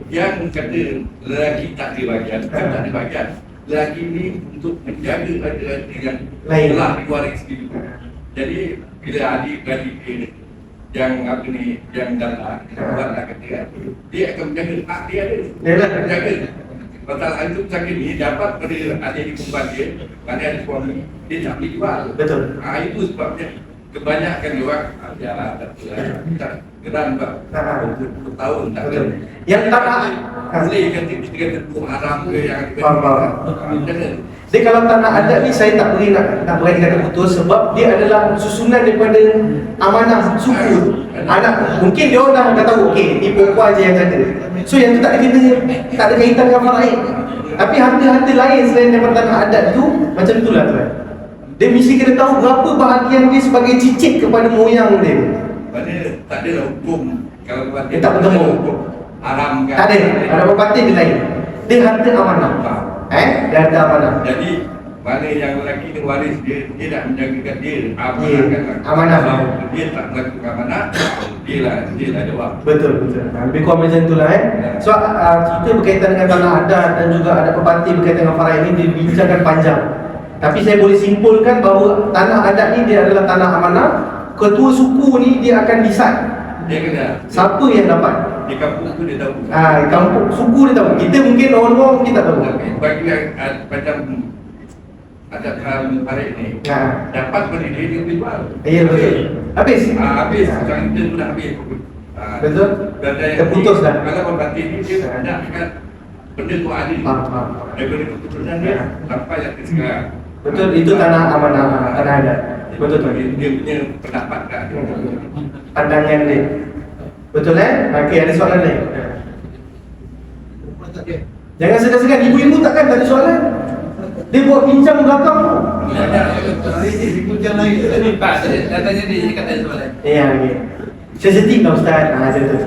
Yang kata lelaki tak dibagian, tak dibagian. Lelaki ni untuk menjaga harta-harta yang telah diwarisi dulu. Jadi bila adik-beradik dia yang datang, buat nak kata kan, dia akan menjaga hak dia ada. Dia akan menjaga. Pasal itu pusaka ni dapat pada adik perempuan dia, mana ada suami, dia tak boleh jual. Betul. Itu sebabnya kebanyakan orang jalan tak geran bertahun tak ada. Yang tanah boleh kata kita kata tu haram ke yang jangan. Jadi kalau tanah adat ni saya tak boleh nak berani kata putus sebab dia adalah susunan daripada amanah suku. Anak mungkin dia orang dah tahu okey ni perempuan je yang ada. So yang tu tak ada kaitan dengan faraid. Tapi harta-harta lain selain daripada tanah adat tu macam itulah tuan. Dia mesti kena tahu berapa bahagian dia sebagai cicit kepada moyang dia. Mana tak ada hukum kalau dia tak bertemu haram kan. Tak ada. Ada pepatih dia lain. Dia harta amanah. Dia harta amanah. Jadi mana yang lelaki ni waris dia nak menjagakan dia Amanah. Kalau dia tak melakukan amanah, dia lah jawab. Betul. Lebih kurang macam itulah So cerita berkaitan dengan tanah adat dan juga adat pepati berkaitan dengan faraid ini dibincangkan panjang. Tapi saya boleh simpulkan bahawa tanah adat ni dia adalah tanah amanah. Ketua suku ni dia akan decide Dia kena siapa yang dapat. di kampung tu dia tahu. Kampung suku dia tahu. Kita mungkin orang luar mungkin tak tahu. Tapi bagi yang macam adat tarik ni, dapat beri dia boleh jual. Ya betul. Habis. Habis, sekarang kita tu dah habis. Betul. Terputus dah. Kalau orang batin ni dia nak kan benda tu ada. Daripada keputusan dia sampai yang sekarang. Betul, itu tanah amanah, tanah adat. Betul tu. Dia punya pendapat kan. Pandangan dia. Betul Okey, ada soalan lain? Jangan segan-segan, ibu-ibu takkan tak ada soalan. Dia buat bincang belakang tu. Bincang lain. Pak, saya tanya dia kata soalan. Ya, okey. Sensitif lah Ustaz. Macam tu.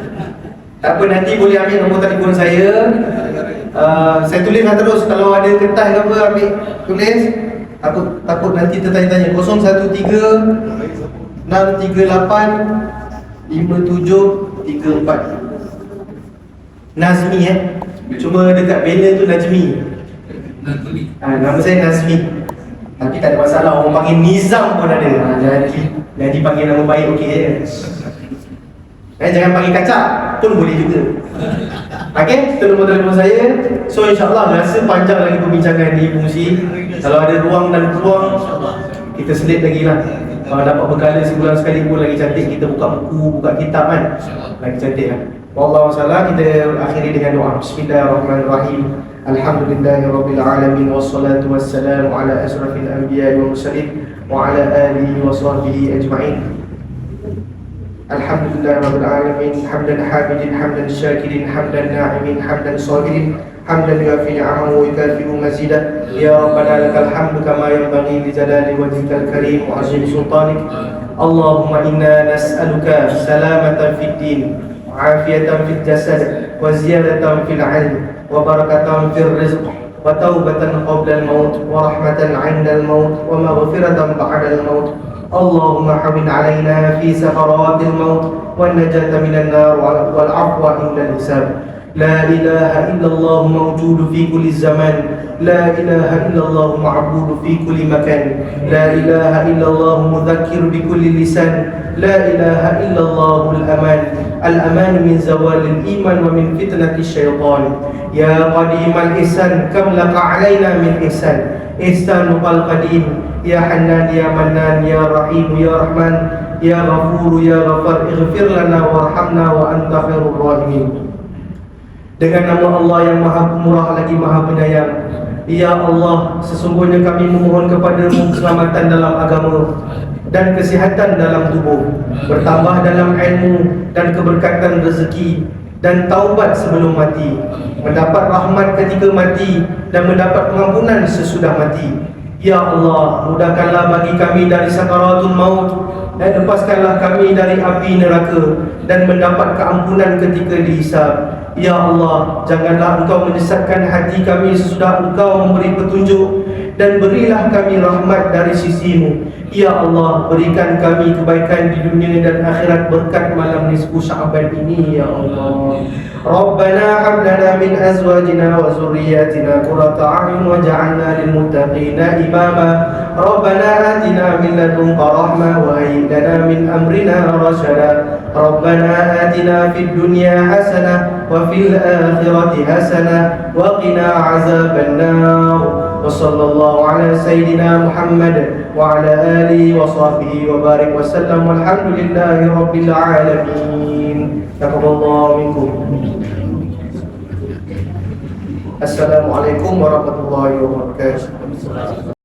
Tak apa, nanti boleh ambil nombor telefon saya. Saya tulislah terus. Kalau ada kertas ke apa, ambil tulis. Takut nanti tertanya-tanya. 013 638 5734. Nazmi Cuma dekat banner tu Najmi. Nama saya Nazmi. Tapi tak ada masalah, orang panggil Nizam pun ada. Jadi panggil nama baik okey je. Jangan panggil kacak pun boleh juga. Okey, itu nombor telefon saya. So insyaAllah rasa panjang lagi perbincangan di fungsi. Kalau ada ruang dan peluang, kita selit lagi lah. Kalau dapat berkala sebulan sekali pun lagi cantik. Kita buka buku, buka kitab kan, lagi cantik lah. Wallahu a'lam. Kita akhiri dengan doa. Bismillahirrahmanirrahim. Alhamdulillahirabbil alamin wassalatu wassalamu ala asrafil anbiya'i wal mursalin wa ala alihi wa sahbihi ajma'in. Alhamdulillahirabbil alamin hamdan hamidin hamdan syakirin hamdan na'imin hamdan sabirin hamdan yuafi ni'amahu wa yukafi'u mazidah. Ya Rabbana lakal hamdu kama yanbaghi li jalali wajhikal karim wa 'azimi sultanik. Allahumma inna nas'aluka salamatan fid din wa 'afiyatan fil jasad wa ziyadatan fil 'ilm wa barakatan fil rizq wa taubatan qabla al-maut wa rahmatan 'inda al-maut wa maghfiratan ba'da al-maut. Allahumma hawwin 'alaina fi sakaratil maut wan najata minan nar wal 'afwa inda al-hisab. La ilaha illallah mawjudu fi kulli zaman. La ilaha illallah ma'budu fi kulli makan. La ilaha illallah mudzakkir bi kulli lisan. La ilaha illallah al-aman. Al-aman min zawalil iman wa min fitnati syaitan. Ya qadimal ihsan kam laka alaina min ihsan. Ihsanul qadim. Ya Hannan ya Mannan ya Rahim ya Rahman ya Ghafur ya Ghafar. Ighfir lana warhamna wa anta khairur rahimin. Dengan nama Allah yang Maha Pemurah lagi Maha Penyayang. Ya Allah, sesungguhnya kami memohon kepadamu keselamatan dalam agama dan kesihatan dalam tubuh, bertambah dalam ilmu dan keberkatan rezeki, dan taubat sebelum mati, mendapat rahmat ketika mati, dan mendapat pengampunan sesudah mati. Ya Allah, mudahkanlah bagi kami dari sakaratul maut, dan lepaskanlah kami dari api neraka, dan mendapat keampunan ketika dihisab. Ya Allah, janganlah Engkau menyesatkan hati kami sesudah Engkau memberi petunjuk, dan berilah kami rahmat dari sisi-Mu. Ya Allah, berikan kami kebaikan di dunia dan akhirat berkat malam nisfu Sya'ban ini. Ya Allah, Rabbana hab lana min azwajina wa zurriyyatina qurrata a'yun waj'alna lil muttaqina imama. Rabbana atina min ladunka rahmah wa hayyi lana min amrina rashada. Rabbana atina fid dunya hasanah wa fil akhirati hasanah wa qina azaban nar. Wa sallallahu ala sayyidina Muhammad wa ala alihi wa sahbihi wa barik wa sallam. Walhamdulillahi rabbil alamin. Taqabbalallahu minkum. Assalamualaikum warahmatullahi wabarakatuh.